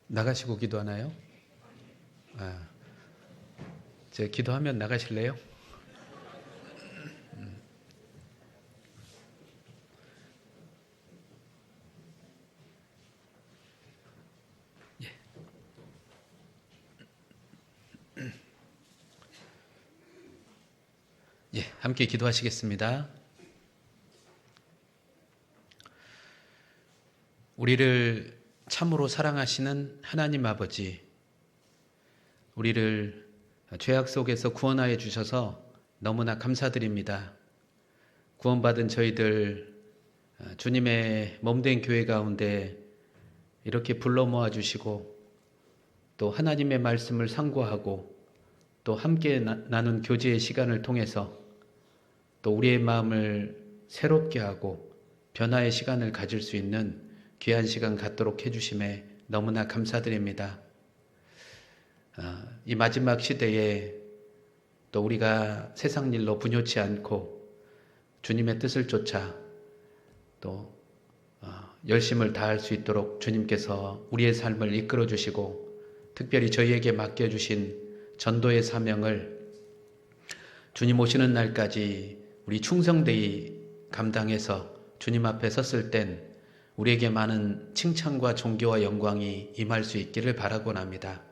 나가시고 기도하나요? 아, 제 기도하면 나가실래요? 예, 함께 기도하시겠습니다. 우리를 참으로 사랑하시는 하나님 아버지, 우리를 죄악 속에서 구원하여 주셔서 너무나 감사드립니다. 구원받은 저희들 주님의 몸된 교회 가운데 이렇게 불러 모아 주시고 또 하나님의 말씀을 상고하고 또 함께 나눈 교제의 시간을 통해서 또 우리의 마음을 새롭게 하고 변화의 시간을 가질 수 있는 귀한 시간 갖도록 해주심에 너무나 감사드립니다. 이 마지막 시대에 또 우리가 세상 일로 분요치 않고 주님의 뜻을 쫓아 또 열심을 다할 수 있도록 주님께서 우리의 삶을 이끌어 주시고 특별히 저희에게 맡겨주신 전도의 사명을 주님 오시는 날까지 우리 충성되이 감당해서 주님 앞에 섰을 땐 우리에게 많은 칭찬과 존귀와 영광이 임할 수 있기를 바라곤 합니다.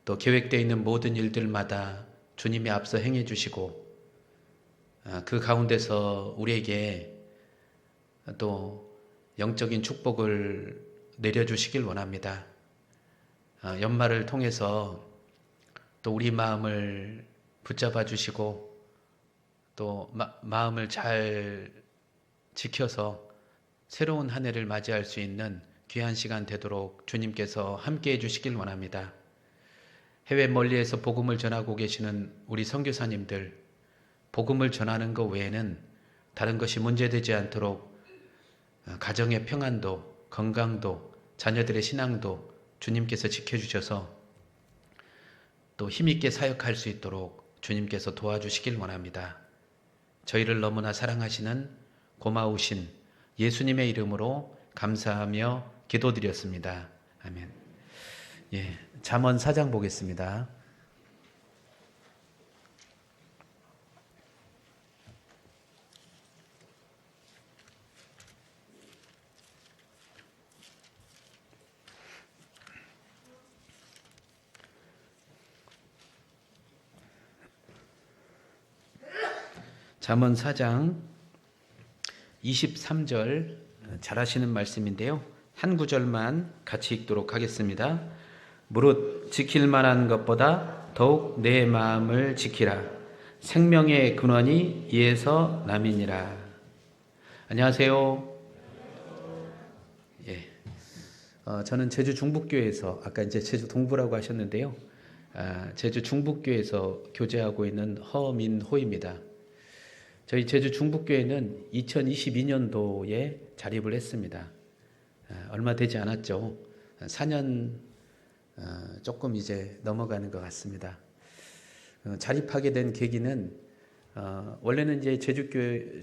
또 계획되어 있는 모든 일들마다 주님이 앞서 행해 주시고 그 가운데서 우리에게 또 영적인 축복을 내려주시길 원합니다. 연말을 통해서 또 우리 마음을 붙잡아 주시고 또 마음을 잘 지켜서 새로운 한 해를 맞이할 수 있는 귀한 시간 되도록 주님께서 함께 해주시길 원합니다. 해외 멀리에서 복음을 전하고 계시는 우리 선교사님들, 복음을 전하는 것 외에는 다른 것이 문제되지 않도록 가정의 평안도, 건강도, 자녀들의 신앙도 주님께서 지켜주셔서 또 힘있게 사역할 수 있도록 주님께서 도와주시길 원합니다. 저희를 너무나 사랑하시는 고마우신 예수님의 이름으로 감사하며 기도드렸습니다. 아멘. 예, 잠언 4장 보겠습니다. 잠언 4장 23절 잘 하시는 말씀인데요. 한 구절만 같이 읽도록 하겠습니다. 무릇 지킬 만한 것보다 더욱 내 마음을 지키라. 생명의 근원이 이에서 남이니라. 안녕하세요. 예, 저는 제주 중북교회에서 아까 이제 제주 동부라고 하셨는데요. 제주 중북교회에서 교제하고 있는 허민호입니다. 저희 제주 중북교회는 2022년도에 자립을 했습니다. 얼마 되지 않았죠. 4년 조금 이제 넘어가는 것 같습니다. 자립하게 된 계기는 원래는 이제 제주교회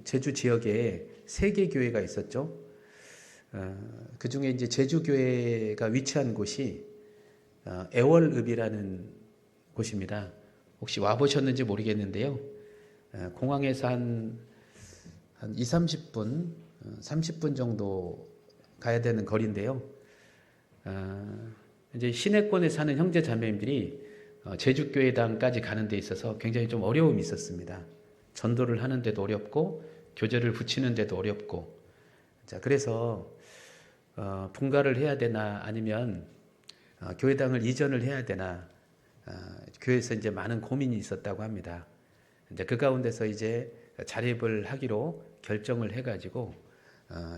제주 지역에 3개 교회가 있었죠. 그 중에 이제 제주교회가 위치한 곳이 애월읍이라는 곳입니다. 혹시 와보셨는지 모르겠는데요. 공항에서 한 20-30분, 30분 정도 가야 되는 거리인데요. 이제 시내권에 사는 형제 자매님들이 제주교회당까지 가는 데 있어서 굉장히 좀 어려움이 있었습니다. 전도를 하는데도 어렵고 교제를 붙이는데도 어렵고, 자 그래서 분가를 해야 되나 아니면 교회당을 이전을 해야 되나 교회에서 이제 많은 고민이 있었다고 합니다. 이제 그 가운데서 이제 자립을 하기로 결정을 해가지고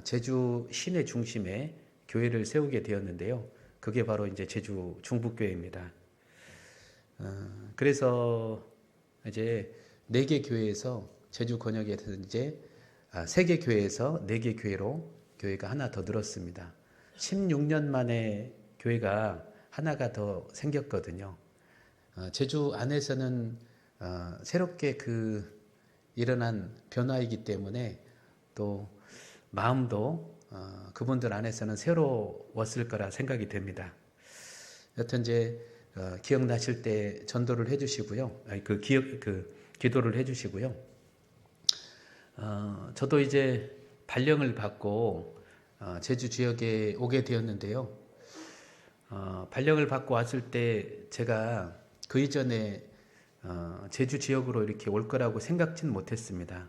제주 시내 중심에 교회를 세우게 되었는데요. 그게 바로 이제 제주 중북교회입니다. 그래서 이제 4개 교회에서 제주 권역에서 이제 3개 교회에서 4개 교회로 교회가 하나 더 늘었습니다. 16년 만에 교회가 하나가 더 생겼거든요. 제주 안에서는 새롭게 일어난 변화이기 때문에 또 마음도 그분들 안에서는 새로웠을 거라 생각이 됩니다. 여튼 이제 기억나실 때 전도를 해주시고요. 기도를 해주시고요. 저도 이제 발령을 받고 제주 지역에 오게 되었는데요. 발령을 받고 왔을 때 제가 그 이전에 제주 지역으로 이렇게 올 거라고 생각지는 못했습니다.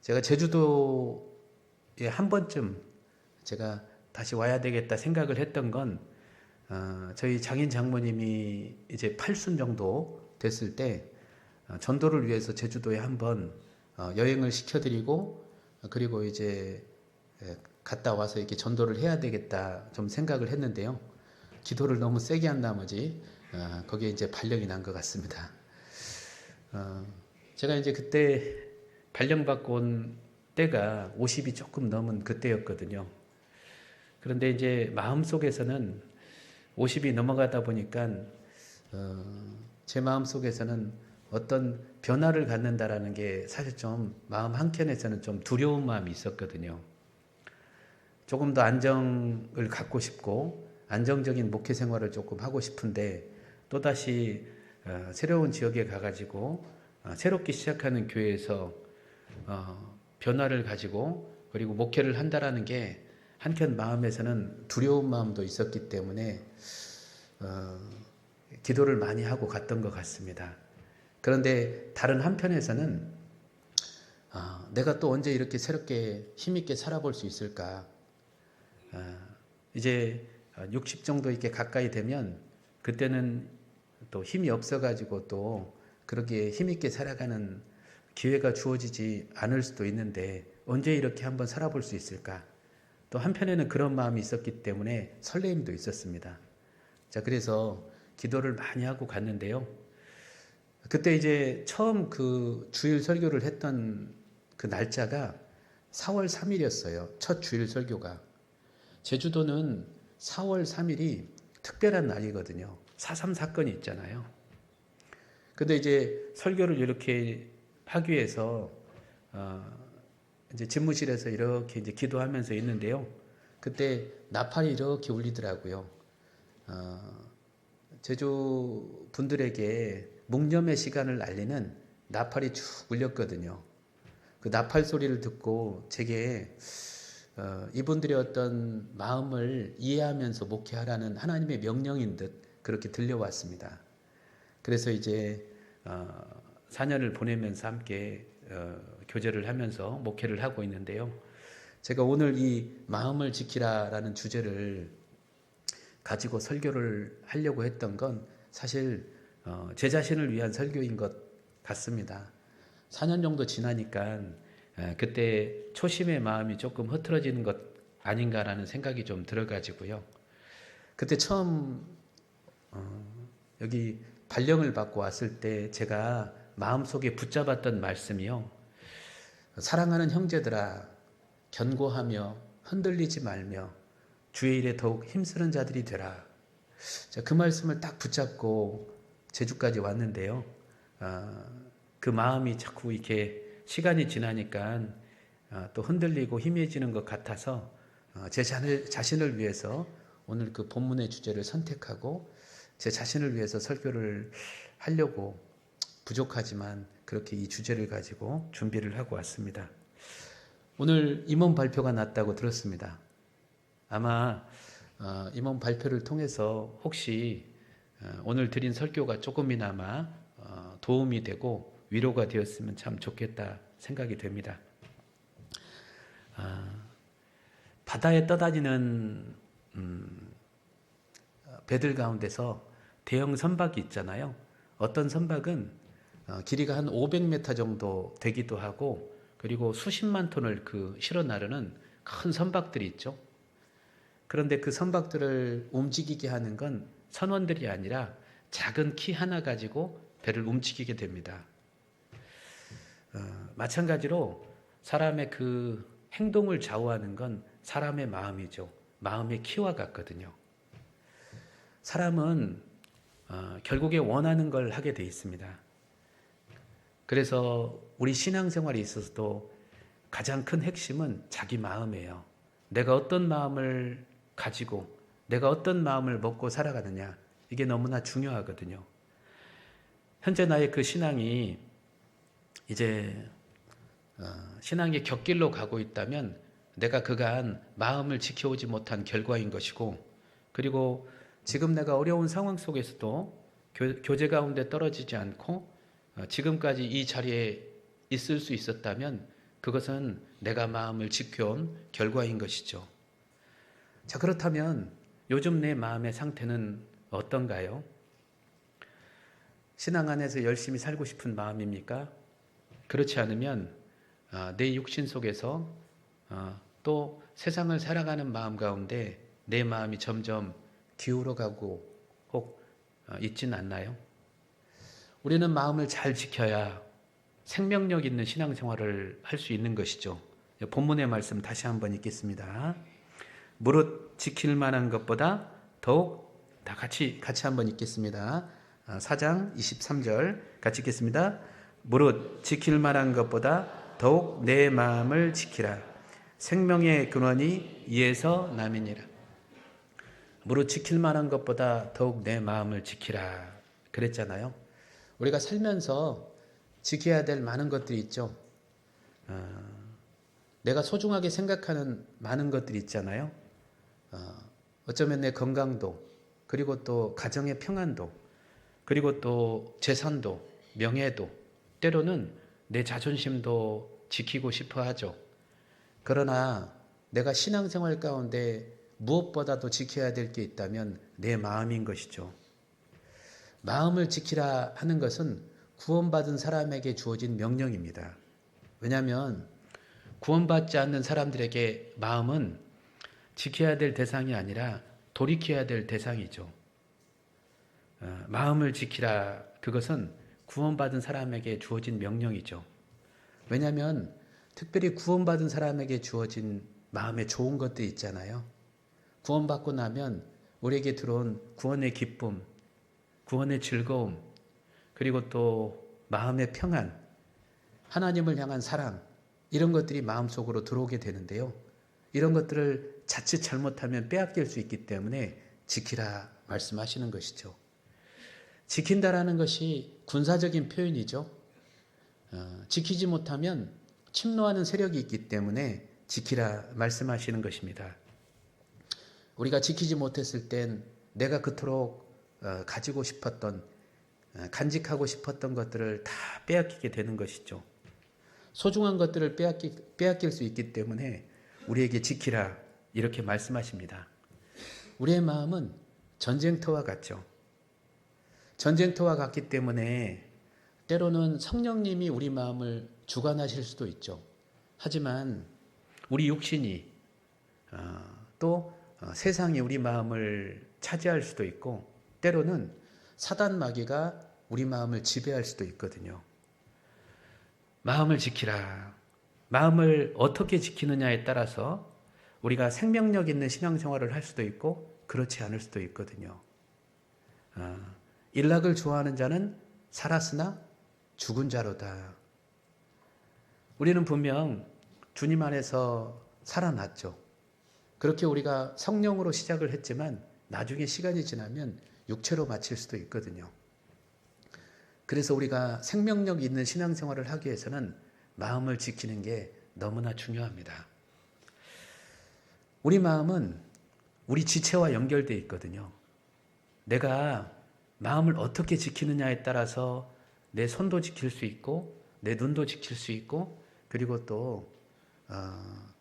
제가 제주도에 한 번쯤 제가 다시 와야 되겠다 생각을 했던 건 저희 장인 장모님이 이제 8순 정도 됐을 때 전도를 위해서 제주도에 한번 여행을 시켜드리고 그리고 이제 갔다 와서 이렇게 전도를 해야 되겠다 좀 생각을 했는데요. 기도를 너무 세게 한 나머지 거기에 이제 발령이 난 것 같습니다. 제가 이제 그때 발령받고 온 때가 50이 조금 넘은 그때였거든요. 그런데 이제 마음속에서는 50이 넘어가다 보니까 제 마음속에서는 어떤 변화를 갖는다라는 게 사실 좀 마음 한켠에서는 좀 두려운 마음이 있었거든요. 조금 더 안정을 갖고 싶고 안정적인 목회 생활을 조금 하고 싶은데 또다시 새로운 지역에 가가지고 새롭게 시작하는 교회에서 변화를 가지고 그리고 목회를 한다라는 게 한켠 마음에서는 두려운 마음도 있었기 때문에 기도를 많이 하고 갔던 것 같습니다. 그런데 다른 한편에서는 내가 또 언제 이렇게 새롭게 힘있게 살아볼 수 있을까? 이제 60 정도 이렇게 가까이 되면 그때는 또 힘이 없어가지고 또 그렇게 힘있게 살아가는 기회가 주어지지 않을 수도 있는데 언제 이렇게 한번 살아볼 수 있을까? 또 한편에는 그런 마음이 있었기 때문에 설레임도 있었습니다. 자, 그래서 기도를 많이 하고 갔는데요. 그때 이제 처음 그 주일 설교를 했던 그 날짜가 4월 3일이었어요. 첫 주일 설교가. 제주도는 4월 3일이 특별한 날이거든요. 4.3 사건이 있잖아요. 근데 이제 설교를 이렇게 하기 위해서 이제 집무실에서 이렇게 이제 기도하면서 있는데요. 그때 나팔이 이렇게 울리더라고요. 제주 분들에게 묵념의 시간을 알리는 나팔이 쭉 울렸거든요. 그 나팔 소리를 듣고 제게 이분들의 어떤 마음을 이해하면서 목회하라는 하나님의 명령인 듯 그렇게 들려왔습니다. 그래서 이제 4년을 보내면서 함께 교제를 하면서 목회를 하고 있는데요. 제가 오늘 이 마음을 지키라라는 주제를 가지고 설교를 하려고 했던 건 사실 제 자신을 위한 설교인 것 같습니다. 4년 정도 지나니까 그때 초심의 마음이 조금 흐트러지는 것 아닌가라는 생각이 좀 들어가지고요. 그때 처음 여기 발령을 받고 왔을 때 제가 마음속에 붙잡았던 말씀이요. 사랑하는 형제들아, 견고하며 흔들리지 말며 주의 일에 더욱 힘쓰는 자들이 되라. 그 말씀을 딱 붙잡고 제주까지 왔는데요. 그 마음이 자꾸 이렇게 시간이 지나니까 또 흔들리고 희미해지는 것 같아서 제 자신을 위해서 오늘 그 본문의 주제를 선택하고 제 자신을 위해서 설교를 하려고 부족하지만 그렇게 이 주제를 가지고 준비를 하고 왔습니다. 오늘 임원 발표가 났다고 들었습니다. 아마 임원 발표를 통해서 혹시 오늘 드린 설교가 조금이나마 도움이 되고 위로가 되었으면 참 좋겠다 생각이 됩니다. 바다에 떠다니는 배들 가운데서 대형 선박이 있잖아요. 어떤 선박은 길이가 한 500m 정도 되기도 하고 그리고 수십만 톤을 실어 나르는 큰 선박들이 있죠. 그런데 그 선박들을 움직이게 하는 건 선원들이 아니라 작은 키 하나 가지고 배를 움직이게 됩니다. 마찬가지로 사람의 그 행동을 좌우하는 건 사람의 마음이죠. 마음의 키와 같거든요. 사람은 결국에 원하는 걸 하게 돼 있습니다. 그래서 우리 신앙생활에 있어서도 가장 큰 핵심은 자기 마음이에요. 내가 어떤 마음을 가지고 내가 어떤 마음을 먹고 살아가느냐, 이게 너무나 중요하거든요. 현재 나의 그 신앙이 이제 신앙의 곁길로 가고 있다면 내가 그간 마음을 지켜오지 못한 결과인 것이고, 그리고 지금 내가 어려운 상황 속에서도 교제 가운데 떨어지지 않고 지금까지 이 자리에 있을 수 있었다면 그것은 내가 마음을 지켜온 결과인 것이죠. 자, 그렇다면 요즘 내 마음의 상태는 어떤가요? 신앙 안에서 열심히 살고 싶은 마음입니까? 그렇지 않으면 내 육신 속에서 또 세상을 살아가는 마음 가운데 내 마음이 점점 기울어가고 혹 있진 않나요? 우리는 마음을 잘 지켜야 생명력 있는 신앙생활을 할 수 있는 것이죠. 본문의 말씀 다시 한번 읽겠습니다. 무릇 지킬 만한 것보다 더욱, 다 같이 한번 읽겠습니다. 4장 23절 같이 읽겠습니다. 무릇 지킬 만한 것보다 더욱 내 마음을 지키라. 생명의 근원이 이에서 남이니라. 무릇 지킬 만한 것보다 더욱 내 마음을 지키라 그랬잖아요. 우리가 살면서 지켜야 될 많은 것들이 있죠. 내가 소중하게 생각하는 많은 것들이 있잖아요. 어쩌면 내 건강도, 그리고 또 가정의 평안도, 그리고 또 재산도, 명예도, 때로는 내 자존심도 지키고 싶어 하죠. 그러나 내가 신앙생활 가운데 무엇보다도 지켜야 될 게 있다면 내 마음인 것이죠. 마음을 지키라 하는 것은 구원받은 사람에게 주어진 명령입니다. 왜냐하면 구원받지 않는 사람들에게 마음은 지켜야 될 대상이 아니라 돌이켜야 될 대상이죠. 마음을 지키라, 그것은 구원받은 사람에게 주어진 명령이죠. 왜냐하면 특별히 구원받은 사람에게 주어진 마음에 좋은 것들이 있잖아요. 구원받고 나면 우리에게 들어온 구원의 기쁨, 구원의 즐거움, 그리고 또 마음의 평안, 하나님을 향한 사랑, 이런 것들이 마음속으로 들어오게 되는데요. 이런 것들을 자칫 잘못하면 빼앗길 수 있기 때문에 지키라 말씀하시는 것이죠. 지킨다라는 것이 군사적인 표현이죠. 지키지 못하면 침노하는 세력이 있기 때문에 지키라 말씀하시는 것입니다. 우리가 지키지 못했을 땐 내가 그토록 가지고 싶었던, 간직하고 싶었던 것들을 다 빼앗기게 되는 것이죠. 소중한 것들을 빼앗길 수 있기 때문에 우리에게 지키라 이렇게 말씀하십니다. 우리의 마음은 전쟁터와 같죠. 전쟁터와 같기 때문에 때로는 성령님이 우리 마음을 주관하실 수도 있죠. 하지만 우리 육신이 또 세상이 우리 마음을 차지할 수도 있고, 때로는 사단 마귀가 우리 마음을 지배할 수도 있거든요. 마음을 지키라. 마음을 어떻게 지키느냐에 따라서 우리가 생명력 있는 신앙생활을 할 수도 있고 그렇지 않을 수도 있거든요. 일락을 좋아하는 자는 살았으나 죽은 자로다. 우리는 분명 주님 안에서 살아났죠. 그렇게 우리가 성령으로 시작을 했지만 나중에 시간이 지나면 육체로 마칠 수도 있거든요. 그래서 우리가 생명력 있는 신앙생활을 하기 위해서는 마음을 지키는 게 너무나 중요합니다. 우리 마음은 우리 지체와 연결되어 있거든요. 내가 마음을 어떻게 지키느냐에 따라서 내 손도 지킬 수 있고 내 눈도 지킬 수 있고, 그리고 또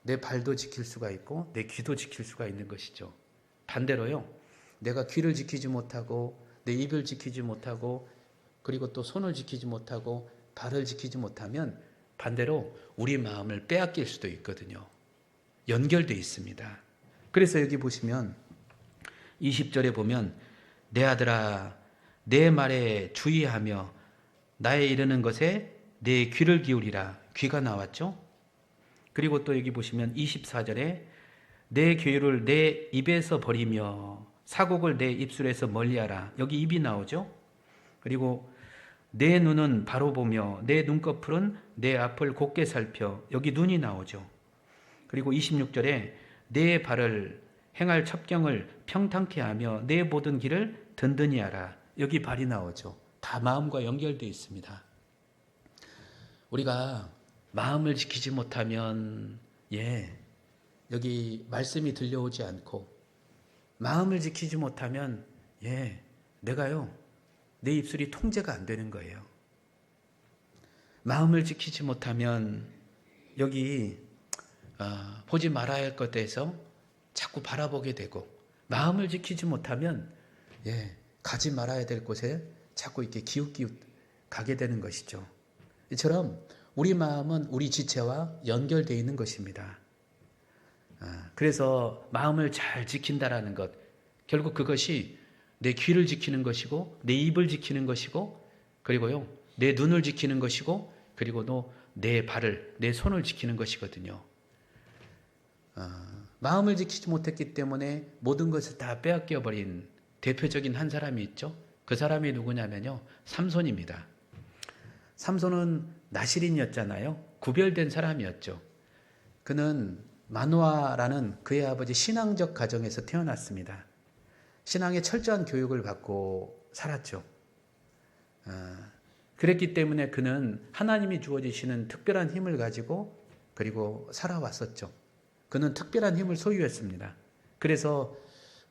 내 발도 지킬 수가 있고 내 귀도 지킬 수가 있는 것이죠. 반대로요, 내가 귀를 지키지 못하고 내 입을 지키지 못하고 그리고 또 손을 지키지 못하고 발을 지키지 못하면 반대로 우리 마음을 빼앗길 수도 있거든요. 연결되어 있습니다. 그래서 여기 보시면 20절에 보면 내 아들아 내 말에 주의하며 나의 이르는 것에 내 귀를 기울이라. 귀가 나왔죠. 그리고 또 여기 보시면 24절에 내 교율을 내 입에서 버리며 사곡을 내 입술에서 멀리하라. 여기 입이 나오죠. 그리고 내 눈은 바로 보며 내 눈꺼풀은 내 앞을 곱게 살펴. 여기 눈이 나오죠. 그리고 26절에 내 발을 행할 첩경을 평탄케 하며 내 모든 길을 든든히 하라. 여기 발이 나오죠. 다 마음과 연결되어 있습니다. 우리가 마음을 지키지 못하면 여기 말씀이 들려오지 않고, 마음을 지키지 못하면 내가요 내 입술이 통제가 안 되는 거예요. 마음을 지키지 못하면 여기 보지 말아야 할 것에서 자꾸 바라보게 되고, 마음을 지키지 못하면 가지 말아야 될 곳에 자꾸 이렇게 기웃기웃 가게 되는 것이죠. 이처럼 우리 마음은 우리 지체와 연결되어 있는 것입니다. 그래서 마음을 잘 지킨다라는 것, 결국 그것이 내 귀를 지키는 것이고, 내 입을 지키는 것이고, 그리고요 내 눈을 지키는 것이고, 그리고 또 내 발을, 내 손을 지키는 것이거든요. 마음을 지키지 못했기 때문에 모든 것을 다 빼앗겨 버린 대표적인 한 사람이 있죠. 그 사람이 누구냐면요, 삼손입니다. 삼손은 나실인이었잖아요. 구별된 사람이었죠. 그는 마노아라는 그의 아버지 신앙적 가정에서 태어났습니다. 신앙의 철저한 교육을 받고 살았죠. 그랬기 때문에 그는 하나님이 주어지시는 특별한 힘을 가지고 그리고 살아왔었죠. 그는 특별한 힘을 소유했습니다. 그래서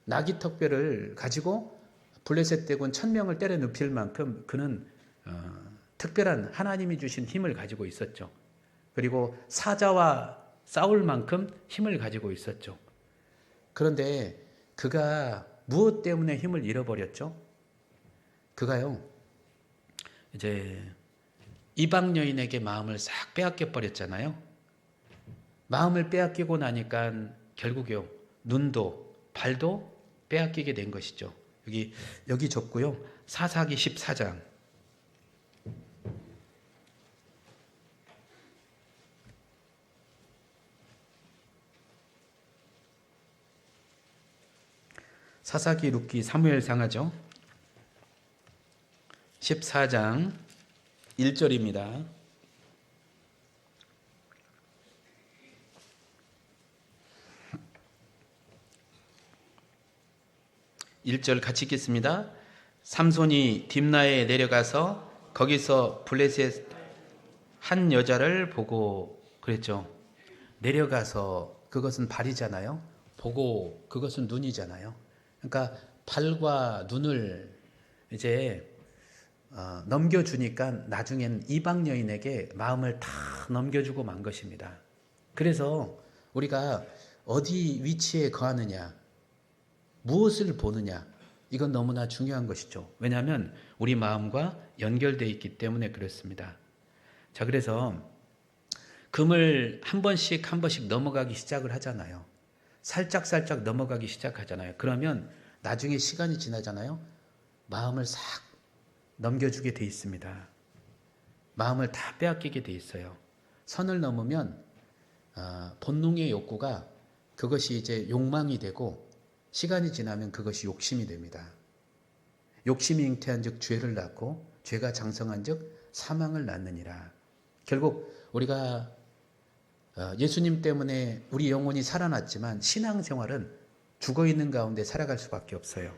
나귀턱뼈를 가지고 블레셋 대군 1000명을 때려 눕힐 만큼 그는 특별한 하나님이 주신 힘을 가지고 있었죠. 그리고 사자와 싸울 만큼 힘을 가지고 있었죠. 그런데 그가 무엇 때문에 힘을 잃어버렸죠? 그가요 이제 이방 여인에게 마음을 싹 빼앗겨 버렸잖아요. 마음을 빼앗기고 나니까 결국요 눈도 발도 빼앗기게 된 것이죠. 여기 적고요. 사사기 14장. 사사기, 룻기, 사무엘상하죠. 14장 1절입니다. (1절) 같이 읽겠습니다. 삼손이 딥나에 내려가서 거기서 블레셋 한 여자를 보고, 그랬죠. 내려가서, 그것은 발이잖아요. 보고, 그것은 눈이잖아요. 그러니까 발과 눈을 이제 넘겨주니까 나중엔 이방 여인에게 마음을 다 넘겨주고 만 것입니다. 그래서 우리가 어디 위치에 거하느냐, 무엇을 보느냐, 이건 너무나 중요한 것이죠. 왜냐하면 우리 마음과 연결되어 있기 때문에 그렇습니다. 자, 그래서 금을 한 번씩 넘어가기 시작을 하잖아요. 살짝 넘어가기 시작하잖아요. 그러면 나중에 시간이 지나잖아요. 마음을 싹 넘겨주게 돼 있습니다. 마음을 다 빼앗기게 돼 있어요. 선을 넘으면 본능의 욕구가, 그것이 이제 욕망이 되고, 시간이 지나면 그것이 욕심이 됩니다. 욕심이 잉태한 즉 죄를 낳고, 죄가 장성한 즉 사망을 낳느니라. 결국 우리가 예수님 때문에 우리 영혼이 살아났지만 신앙생활은 죽어있는 가운데 살아갈 수밖에 없어요.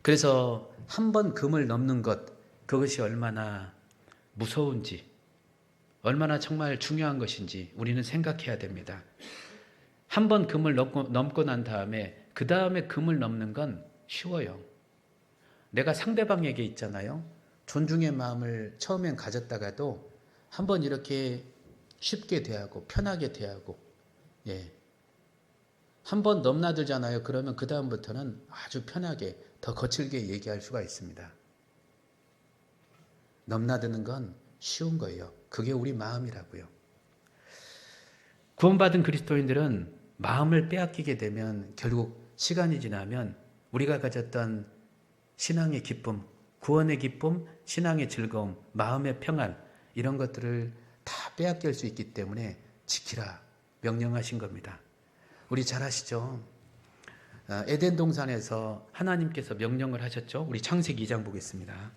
그래서 한 번 금을 넘는 것, 그것이 얼마나 무서운지, 얼마나 정말 중요한 것인지 우리는 생각해야 됩니다. 한 번 금을 넘고 난 다음에 그 다음에 금을 넘는 건 쉬워요. 내가 상대방에게 있잖아요. 존중의 마음을 처음엔 가졌다가도 한번 이렇게 쉽게 대하고 편하게 대하고, 한번 넘나들잖아요. 그러면 그 다음부터는 아주 편하게 더 거칠게 얘기할 수가 있습니다. 넘나드는 건 쉬운 거예요. 그게 우리 마음이라고요. 구원받은 그리스도인들은 마음을 빼앗기게 되면 결국 시간이 지나면 우리가 가졌던 신앙의 기쁨, 구원의 기쁨, 신앙의 즐거움, 마음의 평안, 이런 것들을 다 빼앗길 수 있기 때문에 지키라 명령하신 겁니다. 우리 잘 아시죠? 에덴 동산에서 하나님께서 명령을 하셨죠. 우리 창세기 2장 보겠습니다.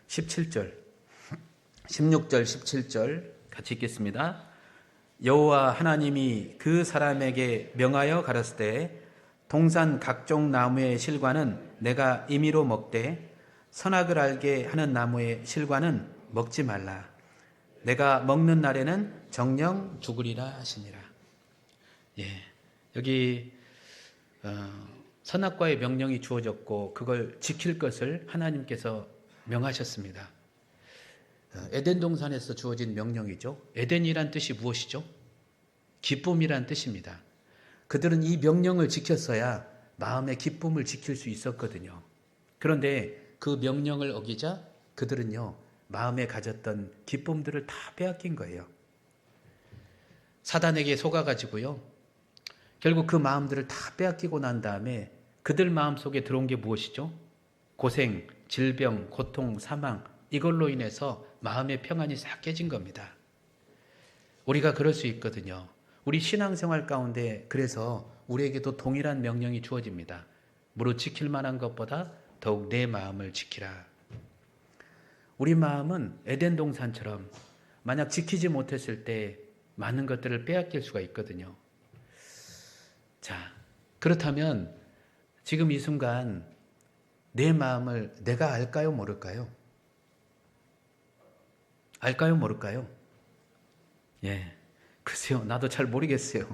17절, 16절, 17절 같이 읽겠습니다. 여호와 하나님이 그 사람에게 명하여 가라사대 동산 각종 나무의 실과는 내가 임의로 먹되 선악을 알게 하는 나무의 실과는 먹지 말라. 내가 먹는 날에는 정령 죽으리라 하시니라. 예, 여기 선악과의 명령이 주어졌고 그걸 지킬 것을 하나님께서 명하셨습니다. 에덴 동산에서 주어진 명령이죠. 에덴이란 뜻이 무엇이죠? 기쁨이란 뜻입니다. 그들은 이 명령을 지켰어야 마음의 기쁨을 지킬 수 있었거든요. 그런데 그 명령을 어기자 그들은요, 마음에 가졌던 기쁨들을 다 빼앗긴 거예요. 사단에게 속아가지고요, 결국 그 마음들을 다 빼앗기고 난 다음에 그들 마음속에 들어온 게 무엇이죠? 고생, 질병, 고통, 사망, 이걸로 인해서 마음의 평안이 싹 깨진 겁니다. 우리가 그럴 수 있거든요. 우리 신앙생활 가운데 그래서 우리에게도 동일한 명령이 주어집니다. 무릇 지킬 만한 것보다 더욱 내 마음을 지키라. 우리 마음은 에덴 동산처럼 만약 지키지 못했을 때 많은 것들을 빼앗길 수가 있거든요. 자, 그렇다면 지금 이 순간 내 마음을 내가 알까요, 모를까요? 알까요, 모를까요? 예, 글쎄요, 나도 잘 모르겠어요.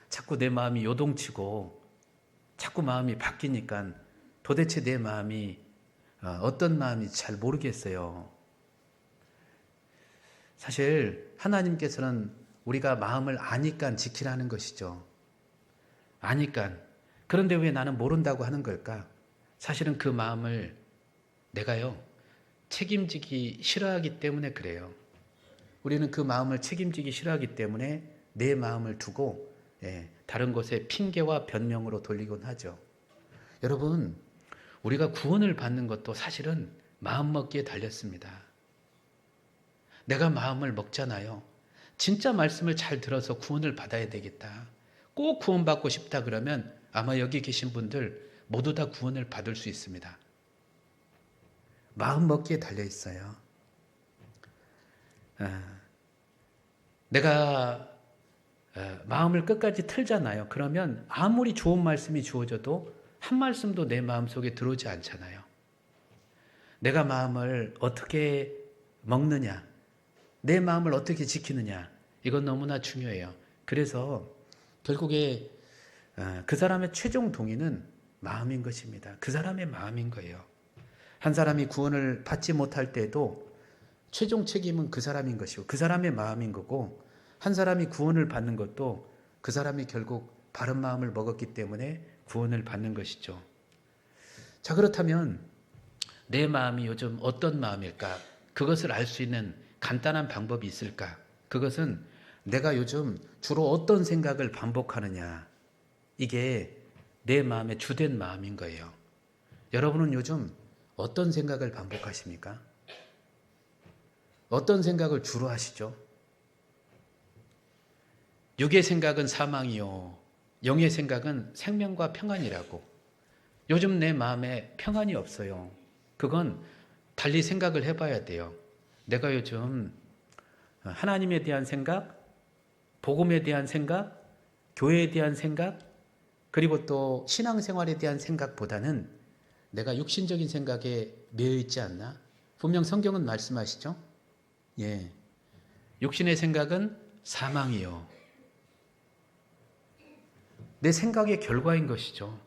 자꾸 내 마음이 요동치고 자꾸 마음이 바뀌니까 도대체 내 마음이 어떤 마음인지 잘 모르겠어요. 사실 하나님께서는 우리가 마음을 아니까 지키라는 것이죠. 아니까. 그런데 왜 나는 모른다고 하는 걸까? 사실은 그 마음을 내가요, 책임지기 싫어하기 때문에 그래요. 우리는 그 마음을 책임지기 싫어하기 때문에 내 마음을 두고 다른 곳에 핑계와 변명으로 돌리곤 하죠. 여러분, 우리가 구원을 받는 것도 사실은 마음 먹기에 달렸습니다. 내가 마음을 먹잖아요. 진짜 말씀을 잘 들어서 구원을 받아야 되겠다. 꼭 구원받고 싶다 그러면 아마 여기 계신 분들 모두 다 구원을 받을 수 있습니다. 마음 먹기에 달려 있어요. 내가 마음을 끝까지 틀잖아요. 그러면 아무리 좋은 말씀이 주어져도 한 말씀도 내 마음속에 들어오지 않잖아요. 내가 마음을 어떻게 먹느냐, 내 마음을 어떻게 지키느냐, 이건 너무나 중요해요. 그래서 결국에 그 사람의 최종 동의는 마음인 것입니다. 그 사람의 마음인 거예요. 한 사람이 구원을 받지 못할 때도 최종 책임은 그 사람인 것이고 그 사람의 마음인 거고, 한 사람이 구원을 받는 것도 그 사람이 결국 바른 마음을 먹었기 때문에 구원을 받는 것이죠. 자, 그렇다면 내 마음이 요즘 어떤 마음일까? 그것을 알 수 있는 간단한 방법이 있을까? 그것은 내가 요즘 주로 어떤 생각을 반복하느냐, 이게 내 마음의 주된 마음인 거예요. 여러분은 요즘 어떤 생각을 반복하십니까? 어떤 생각을 주로 하시죠? 육의 생각은 사망이요, 영의 생각은 생명과 평안이라고. 요즘 내 마음에 평안이 없어요. 그건 달리 생각을 해봐야 돼요. 내가 요즘 하나님에 대한 생각, 복음에 대한 생각, 교회에 대한 생각, 그리고 또 신앙생활에 대한 생각보다는 내가 육신적인 생각에 매여 있지 않나? 분명 성경은 말씀하시죠? 예, 육신의 생각은 사망이요, 내 생각의 결과인 것이죠.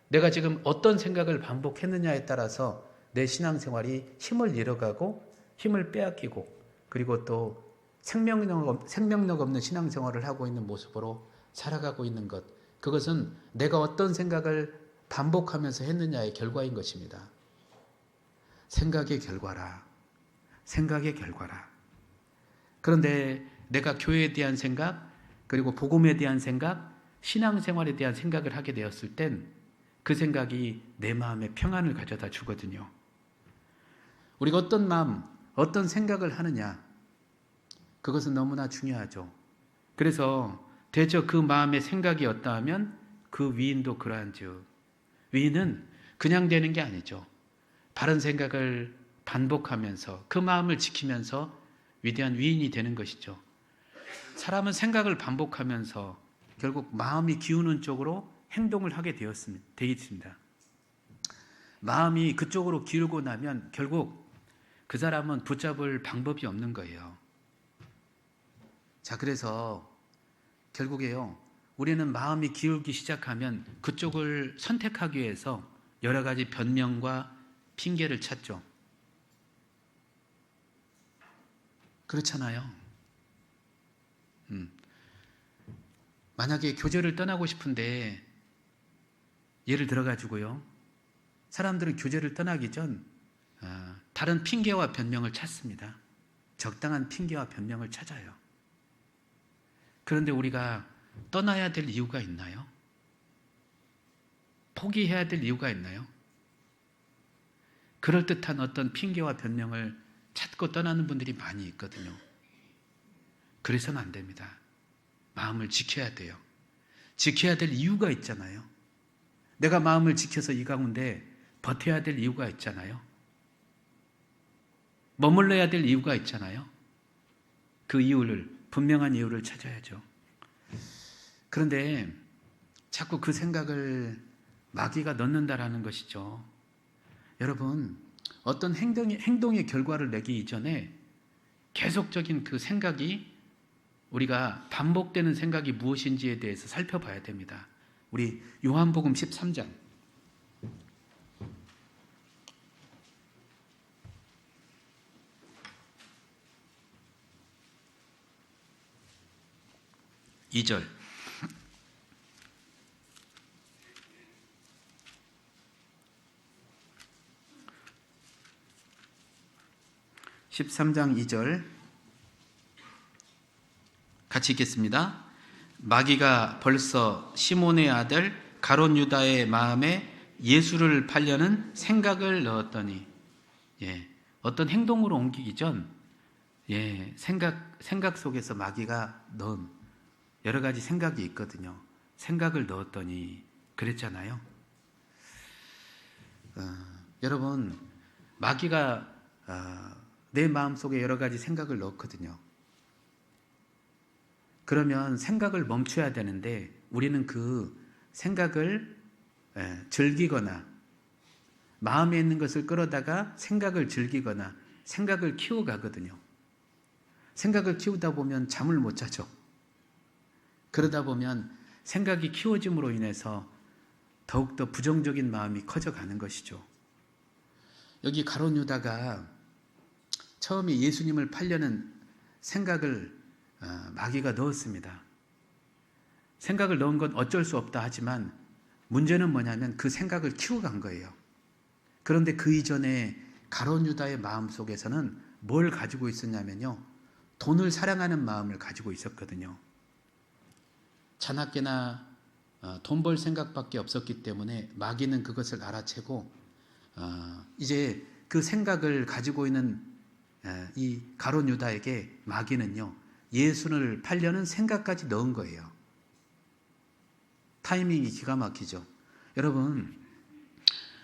내가 지금 어떤 생각을 반복했느냐에 따라서 내 신앙생활이 힘을 잃어가고 힘을 빼앗기고, 그리고 또 생명력 없는 신앙생활을 하고 있는 모습으로 살아가고 있는 것, 그것은 내가 어떤 생각을 반복하면서 했느냐의 결과인 것입니다. 생각의 결과라. 생각의 결과라. 그런데 내가 교회에 대한 생각, 그리고 복음에 대한 생각, 신앙생활에 대한 생각을 하게 되었을 땐 그 생각이 내 마음에 평안을 가져다 주거든요. 우리가 어떤 마음, 어떤 생각을 하느냐, 그것은 너무나 중요하죠. 그래서 대저 그 마음의 생각이 어떠하면 그 위인도 그러한즉. 위인은 그냥 되는 게 아니죠. 바른 생각을 반복하면서 그 마음을 지키면서 위대한 위인이 되는 것이죠. 사람은 생각을 반복하면서 결국 마음이 기우는 쪽으로 행동을 하게 되었습니다. 마음이 그쪽으로 기울고 나면 결국 그 사람은 붙잡을 방법이 없는 거예요. 자, 그래서 결국에요, 우리는 마음이 기울기 시작하면 그쪽을 선택하기 위해서 여러 가지 변명과 핑계를 찾죠. 그렇잖아요. 만약에 교제를 떠나고 싶은데 예를 들어가지고요, 사람들은 교제를 떠나기 전 다른 핑계와 변명을 찾습니다. 적당한 핑계와 변명을 찾아요. 그런데 우리가 떠나야 될 이유가 있나요? 포기해야 될 이유가 있나요? 그럴듯한 어떤 핑계와 변명을 찾고 떠나는 분들이 많이 있거든요. 그래서는 안 됩니다. 마음을 지켜야 돼요. 지켜야 될 이유가 있잖아요. 내가 마음을 지켜서 이 가운데 버텨야 될 이유가 있잖아요. 머물러야 될 이유가 있잖아요. 그 이유를, 분명한 이유를 찾아야죠. 그런데 자꾸 그 생각을 마귀가 넣는다라는 것이죠. 여러분, 어떤 행동의 결과를 내기 이전에 계속적인 그 생각이, 우리가 반복되는 생각이 무엇인지에 대해서 살펴봐야 됩니다. 우리 요한복음 13장 2절. 13장 2절 같이 읽겠습니다. 마귀가 벌써 시몬의 아들 가롯 유다의 마음에 예수를 팔려는 생각을 넣었더니, 어떤 행동으로 옮기기 전 생각 속에서 마귀가 넣은 여러 가지 생각이 있거든요. 생각을 넣었더니 그랬잖아요. 여러분, 마귀가 내 마음속에 여러 가지 생각을 넣거든요. 그러면 생각을 멈춰야 되는데 우리는 그 생각을 즐기거나 마음에 있는 것을 끌어다가 생각을 즐기거나 생각을 키워가거든요. 생각을 키우다 보면 잠을 못 자죠. 그러다 보면 생각이 키워짐으로 인해서 더욱더 부정적인 마음이 커져가는 것이죠. 여기 가롯 유다가 처음에 예수님을 팔려는 생각을 마귀가 넣었습니다. 생각을 넣은 건 어쩔 수 없다 하지만 문제는 뭐냐면 그 생각을 키워간 거예요. 그런데 그 이전에 가롯 유다의 마음속에서는 뭘 가지고 있었냐면요, 돈을 사랑하는 마음을 가지고 있었거든요. 자나깨나 돈 벌 생각밖에 없었기 때문에 마귀는 그것을 알아채고 이제 그 생각을 가지고 있는 이 가롯 유다에게 마귀는요, 예수를 팔려는 생각까지 넣은 거예요. 타이밍이 기가 막히죠. 여러분,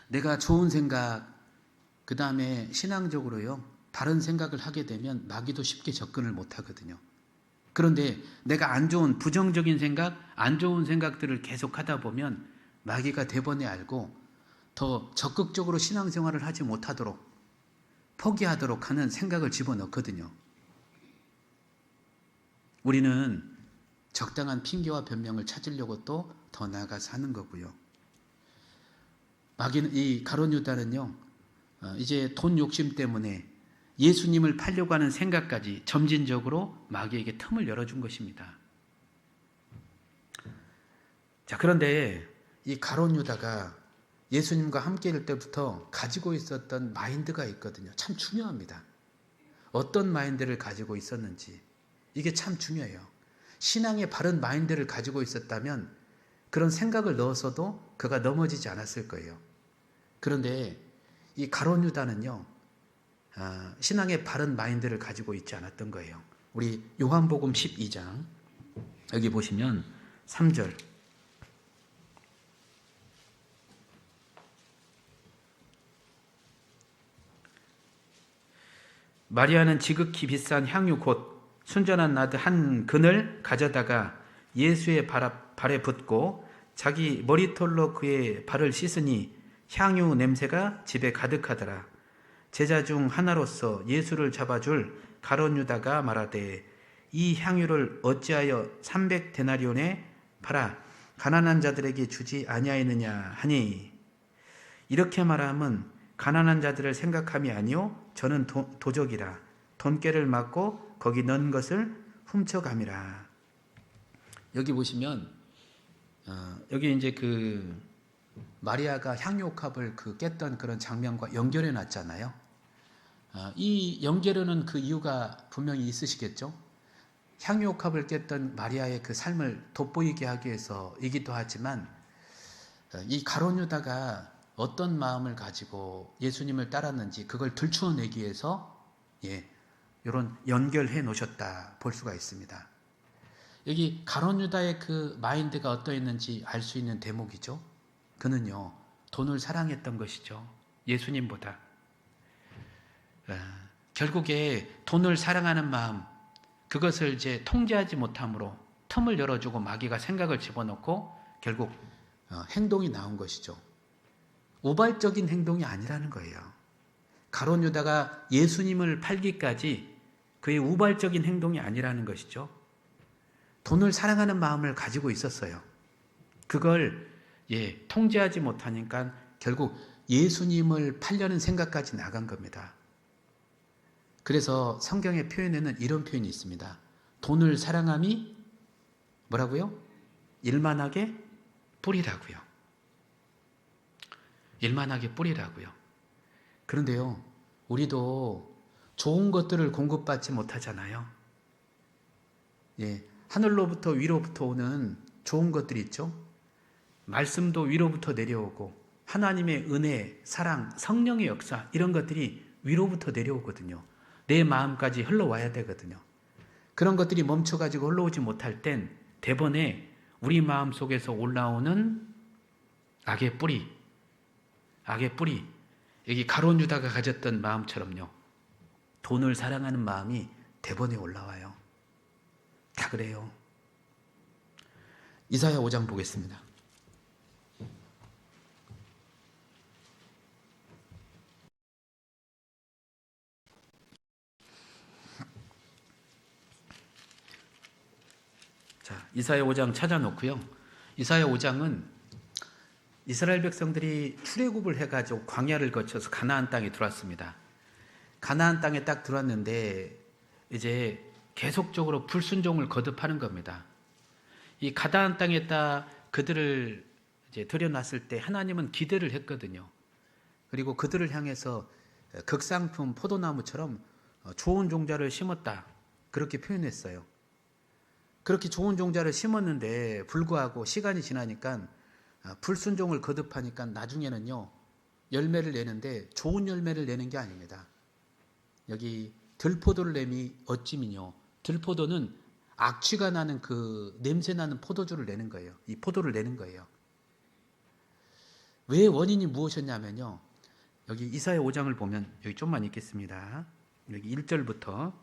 내가 좋은 생각, 그 다음에 신앙적으로요, 바른 생각을 하게 되면 마귀도 쉽게 접근을 못 하거든요. 그런데 내가 안 좋은 부정적인 생각, 안 좋은 생각들을 계속 하다 보면 마귀가 대번에 알고 더 적극적으로 신앙생활을 하지 못하도록, 포기하도록 하는 생각을 집어넣거든요. 우리는 적당한 핑계와 변명을 찾으려고 또 더 나아가서 하는 거고요. 마귀는, 이 가롯 유다는요, 이제 돈 욕심 때문에 예수님을 팔려고 하는 생각까지 점진적으로 마귀에게 틈을 열어준 것입니다. 자, 그런데 이 가롯 유다가 예수님과 함께 일 때부터 가지고 있었던 마인드가 있거든요. 참 중요합니다. 어떤 마인드를 가지고 있었는지, 이게 참 중요해요. 신앙의 바른 마인드를 가지고 있었다면 그런 생각을 넣었어도 그가 넘어지지 않았을 거예요. 그런데 이 가롯 유다는요, 신앙의 바른 마인드를 가지고 있지 않았던 거예요. 우리 요한복음 12장 여기 보시면 3절, 마리아는 지극히 비싼 향유 곧 순전한 나드 한 근을 가져다가 예수의 발에 붓고 자기 머리털로 그의 발을 씻으니 향유 냄새가 집에 가득하더라. 제자 중 하나로서 예수를 잡아줄 가룟 유다가 말하되 이 향유를 어찌하여 300데나리온에 팔아 가난한 자들에게 주지 아니하였느냐 하니, 이렇게 말함은 가난한 자들을 생각함이 아니요 저는 도적이라 돈깨를 맞고 거기 넣은 것을 훔쳐감이라. 여기 보시면 여기 이제 그 마리아가 향유옥합을 깼던 그런 장면과 연결해 놨잖아요. 이 연결하는 그 이유가 분명히 있으시겠죠. 향유옥합을 깼던 마리아의 그 삶을 돋보이게 하기 위해서이기도 하지만, 이 가룟 유다가 어떤 마음을 가지고 예수님을 따랐는지 그걸 들추어내기 위해서 이런 연결해 놓으셨다 볼 수가 있습니다. 여기 가룟 유다의 그 마인드가 어떠했는지 알 수 있는 대목이죠. 그는요, 돈을 사랑했던 것이죠. 예수님보다. 결국에 돈을 사랑하는 마음, 그것을 이제 통제하지 못함으로 틈을 열어주고 마귀가 생각을 집어넣고 결국 행동이 나온 것이죠. 우발적인 행동이 아니라는 거예요. 가룟 유다가 예수님을 팔기까지 그의 우발적인 행동이 아니라는 것이죠. 돈을 사랑하는 마음을 가지고 있었어요. 그걸 통제하지 못하니까 결국 예수님을 팔려는 생각까지 나간 겁니다. 그래서 성경의 표현에는 이런 표현이 있습니다. 돈을 사랑함이 뭐라고요? 일만하게 뿌리라고요. 일만하게 뿌리라고요. 그런데요, 우리도 좋은 것들을 공급받지 못하잖아요. 하늘로부터 위로부터 오는 좋은 것들이 있죠. 말씀도 위로부터 내려오고 하나님의 은혜, 사랑, 성령의 역사, 이런 것들이 위로부터 내려오거든요. 내 마음까지 흘러와야 되거든요. 그런 것들이 멈춰가지고 흘러오지 못할 땐 대번에 우리 마음 속에서 올라오는 악의 뿌리, 여기 가룟 유다가 가졌던 마음처럼요, 돈을 사랑하는 마음이 대번에 올라와요. 다 그래요. 이사야 5장 보겠습니다. 자, 이사야 5장 찾아놓고요. 이사야 5장은 이스라엘 백성들이 출애굽을 해가지고 광야를 거쳐서 가나안 땅에 들어왔습니다. 가나안 땅에 딱 들어왔는데 이제 계속적으로 불순종을 거듭하는 겁니다. 이 가나안 땅에 딱 그들을 이제 들여놨을 때 하나님은 기대를 했거든요. 그리고 그들을 향해서 극상품 포도나무처럼 좋은 종자를 심었다, 그렇게 표현했어요. 그렇게 좋은 종자를 심었는데 불구하고 시간이 지나니까 불순종을 거듭하니까 나중에는요, 열매를 내는데 좋은 열매를 내는 게 아닙니다. 여기 들포도를 내미 어찌미뇨. 들포도는 악취가 나는 그 냄새 나는 포도주를 내는 거예요. 이 포도를 내는 거예요. 왜 원인이 무엇이었냐면요, 여기 이사야 5장을 보면 여기 좀만 읽겠습니다. 여기 1절부터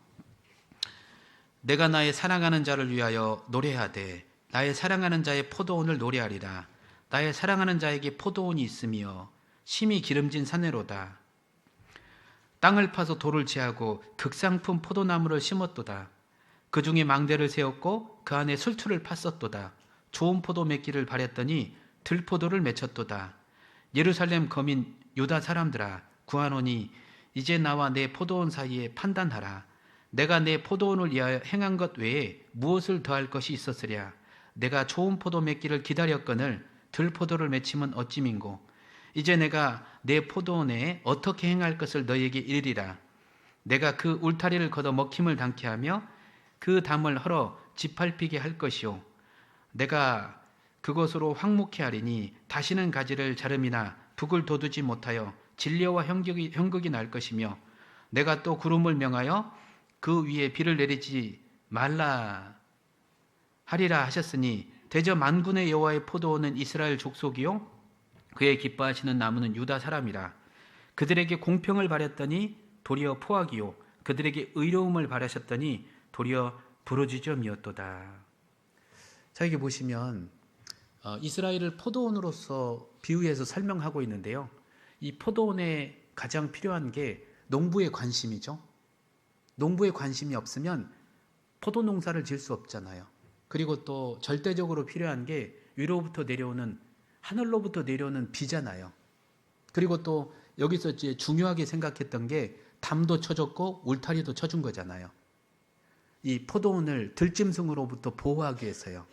내가 나의 사랑하는 자를 위하여 노래하되 나의 사랑하는 자의 포도원을 노래하리라. 나의 사랑하는 자에게 포도원이 있으며 심히 기름진 산내로다. 땅을 파서 돌을 제하고 극상품 포도나무를 심었도다. 그 중에 망대를 세웠고 그 안에 술투를 팠었도다. 좋은 포도 맺기를 바랬더니 들포도를 맺혔도다. 예루살렘 거민 유다 사람들아, 구하노니 이제 나와 내 포도원 사이에 판단하라. 내가 내 포도원을 위하여 행한 것 외에 무엇을 더할 것이 있었으랴. 내가 좋은 포도 맺기를 기다렸거늘 들포도를 맺히면 어찌민고. 이제 내가 내 포도원에 어떻게 행할 것을 너희에게 이르리라. 내가 그 울타리를 걷어 먹힘을 당케 하며 그 담을 헐어 짓밟히게 할 것이요. 내가 그것으로 황무케 하리니 다시는 가지를 자름이나 북을 돋우지 못하여 진려와 형극이 날 것이며, 내가 또 구름을 명하여 그 위에 비를 내리지 말라 하리라 하셨으니, 대저 만군의 여호와의 포도원은 이스라엘 족속이요 그의 기뻐하시는 나무는 유다 사람이라. 그들에게 공평을 바랬더니 도리어 포악이요 그들에게 의로움을 바라셨더니 도리어 부르짖음이었도다. 자, 여기 보시면 이스라엘을 포도원으로서 비유해서 설명하고 있는데요. 이 포도원에 가장 필요한 게 농부의 관심이죠. 농부의 관심이 없으면 포도 농사를 지을 수 없잖아요. 그리고 또 절대적으로 필요한 게 위로부터 내려오는, 하늘로부터 내려오는 비잖아요. 그리고 또 여기서 이제 중요하게 생각했던 게 담도 쳐줬고 울타리도 쳐준 거잖아요. 이 포도원을 들짐승으로부터 보호하기 위해서요.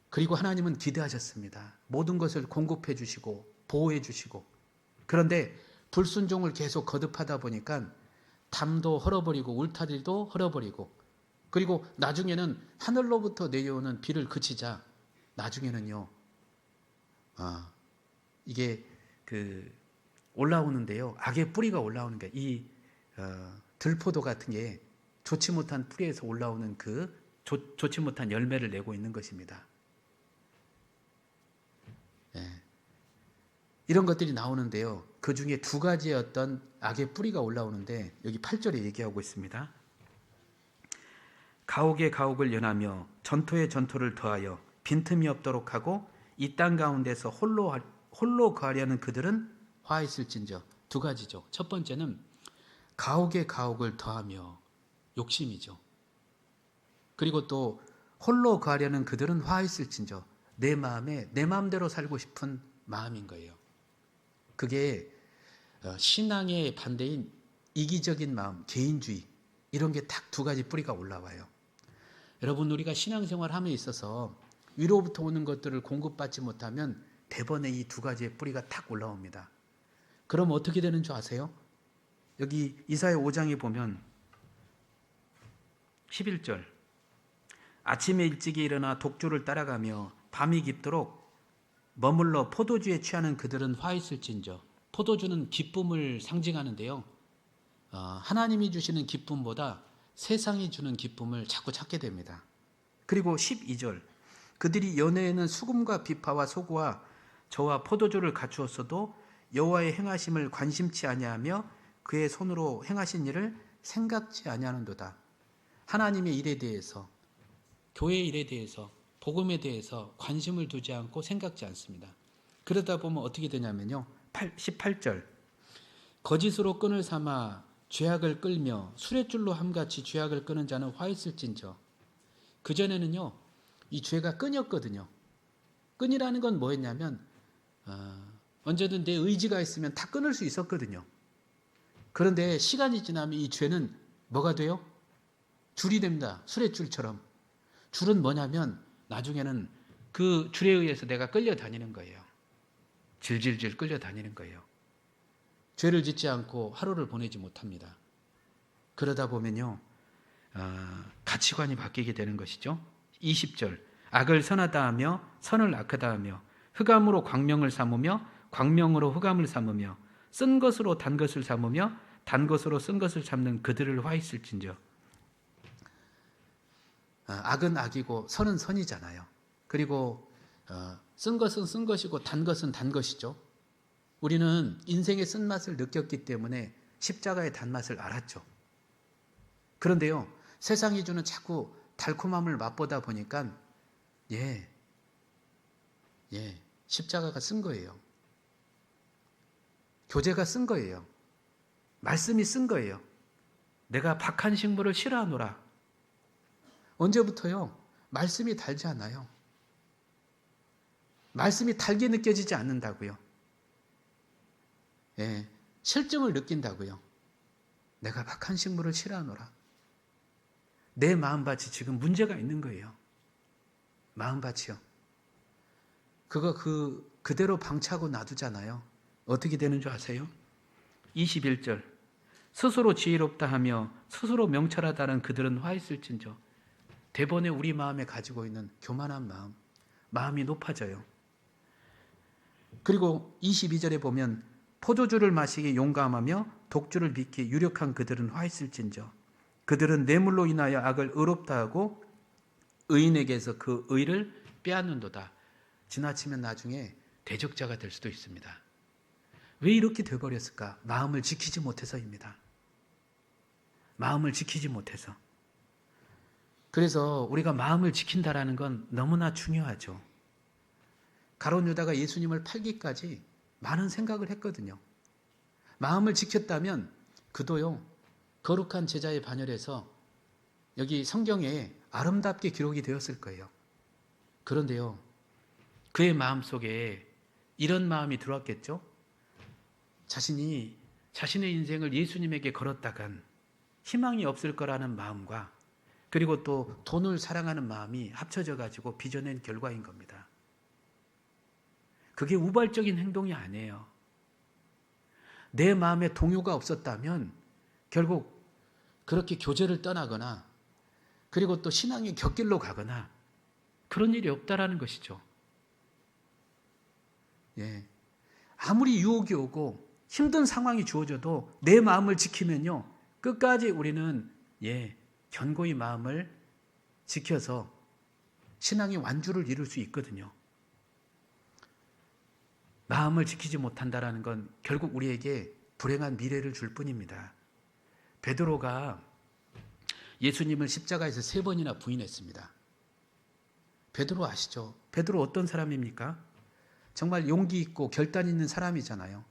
그리고 하나님은 기대하셨습니다. 모든 것을 공급해 주시고 보호해 주시고. 그런데 불순종을 계속 거듭하다 보니까 담도 헐어버리고 울타리도 헐어버리고, 그리고 나중에는 하늘로부터 내려오는 비를 그치자 나중에는요, 이게 올라오는데요, 악의 뿌리가 올라오는 게, 이 들포도 같은 게 좋지 못한 뿌리에서 올라오는 좋지 못한 열매를 내고 있는 것입니다. 이런 것들이 나오는데요, 그 중에 두 가지의 어떤 악의 뿌리가 올라오는데 여기 8절에 얘기하고 있습니다. 가옥에 가옥을 연하며 전토에 전토를 더하여 빈틈이 없도록 하고 이 땅 가운데서 홀로 거하려는 그들은 화 있을진저. 두 가지죠. 첫 번째는 가옥에 가옥을 더하며, 욕심이죠. 그리고 또 홀로 거하려는 그들은 화 있을진저. 내 마음에 내 마음대로 살고 싶은 마음인 거예요. 그게 신앙의 반대인 이기적인 마음, 개인주의, 이런 게 딱 두 가지 뿌리가 올라와요. 여러분, 우리가 신앙생활 함에 있어서 위로부터 오는 것들을 공급받지 못하면 대번에 이 두 가지의 뿌리가 탁 올라옵니다. 그럼 어떻게 되는 줄 아세요? 여기 이사야 5장에 보면 11절, 아침에 일찍이 일어나 독주를 따라가며 밤이 깊도록 머물러 포도주에 취하는 그들은 화 있을진저. 포도주는 기쁨을 상징하는데요, 하나님이 주시는 기쁨보다 세상이 주는 기쁨을 자꾸 찾게 됩니다. 그리고 12절, 그들이 연회에는 수금과 비파와 소고와 저와 포도주를 갖추었어도 여호와의 행하심을 관심치 아니하며 그의 손으로 행하신 일을 생각지 아니하는도다. 하나님의 일에 대해서, 교회의 일에 대해서, 복음에 대해서 관심을 두지 않고 생각지 않습니다. 그러다 보면 어떻게 되냐면요, 18절, 거짓으로 끈을 삼아 죄악을 끌며 수레줄로 함같이 죄악을 끄는 자는 화 있을진저. 그전에는요, 이 죄가 끈이었거든요. 끈이라는 건 뭐였냐면 언제든 내 의지가 있으면 다 끊을 수 있었거든요. 그런데 시간이 지나면 이 죄는 뭐가 돼요? 줄이 됩니다. 수레줄처럼. 줄은 뭐냐면 나중에는 그 줄에 의해서 내가 끌려다니는 거예요. 질질질 끌려다니는 거예요. 죄를 짓지 않고 하루를 보내지 못합니다. 그러다 보면요, 가치관이 바뀌게 되는 것이죠. 20절, 악을 선하다 하며 선을 악하다 하며 흑암으로 광명을 삼으며 광명으로 흑암을 삼으며 쓴 것으로 단 것을 삼으며 단 것으로 쓴 것을 삼는 그들을 화 있을진저. 악은 악이고 선은 선이잖아요. 그리고 쓴 것은 쓴 것이고 단 것은 단 것이죠. 우리는 인생의 쓴맛을 느꼈기 때문에 십자가의 단맛을 알았죠. 그런데요, 세상이 주는 자꾸 달콤함을 맛보다 보니까 십자가가 쓴 거예요. 교제가 쓴 거예요. 말씀이 쓴 거예요. 내가 박한 식물을 싫어하노라. 언제부터요? 말씀이 달지 않아요. 말씀이 달게 느껴지지 않는다고요. 실증을 느낀다고요. 내가 박한 식물을 싫어하노라. 내 마음밭이 지금 문제가 있는 거예요. 마음밭이요. 그거 그대로 방치하고 놔두잖아요. 어떻게 되는 줄 아세요? 21절, 스스로 지혜롭다 하며 스스로 명철하다는 그들은 화 있을진저. 대번에 우리 마음에 가지고 있는 교만한 마음이 높아져요. 그리고 22절에 보면 포도주를 마시기 용감하며 독주를 빚기 유력한 그들은 화 있을진저. 그들은 뇌물로 인하여 악을 의롭다 하고 의인에게서 그 의를 빼앗는도다. 지나치면 나중에 대적자가 될 수도 있습니다. 왜 이렇게 돼버렸을까? 마음을 지키지 못해서입니다. 마음을 지키지 못해서. 그래서 우리가 마음을 지킨다라는 건 너무나 중요하죠. 가룟 유다가 예수님을 팔기까지 많은 생각을 했거든요. 마음을 지켰다면 그도요, 거룩한 제자의 반열에서 여기 성경에 아름답게 기록이 되었을 거예요. 그런데요, 그의 마음속에 이런 마음이 들어왔겠죠? 자신이 자신의 인생을 예수님에게 걸었다간 희망이 없을 거라는 마음과 그리고 또 돈을 사랑하는 마음이 합쳐져 가지고 빚어낸 결과인 겁니다. 그게 우발적인 행동이 아니에요. 내 마음에 동요가 없었다면 결국 그렇게 교제를 떠나거나 그리고 또 신앙의 곁길로 가거나 그런 일이 없다라는 것이죠. 예. 아무리 유혹이 오고 힘든 상황이 주어져도 내 마음을 지키면요, 끝까지 우리는 견고히 마음을 지켜서 신앙의 완주를 이룰 수 있거든요. 마음을 지키지 못한다라는 건 결국 우리에게 불행한 미래를 줄 뿐입니다. 베드로가 예수님을 십자가에서 3번이나 부인했습니다. 베드로 아시죠? 베드로 어떤 사람입니까? 정말 용기 있고 결단 있는 사람이잖아요.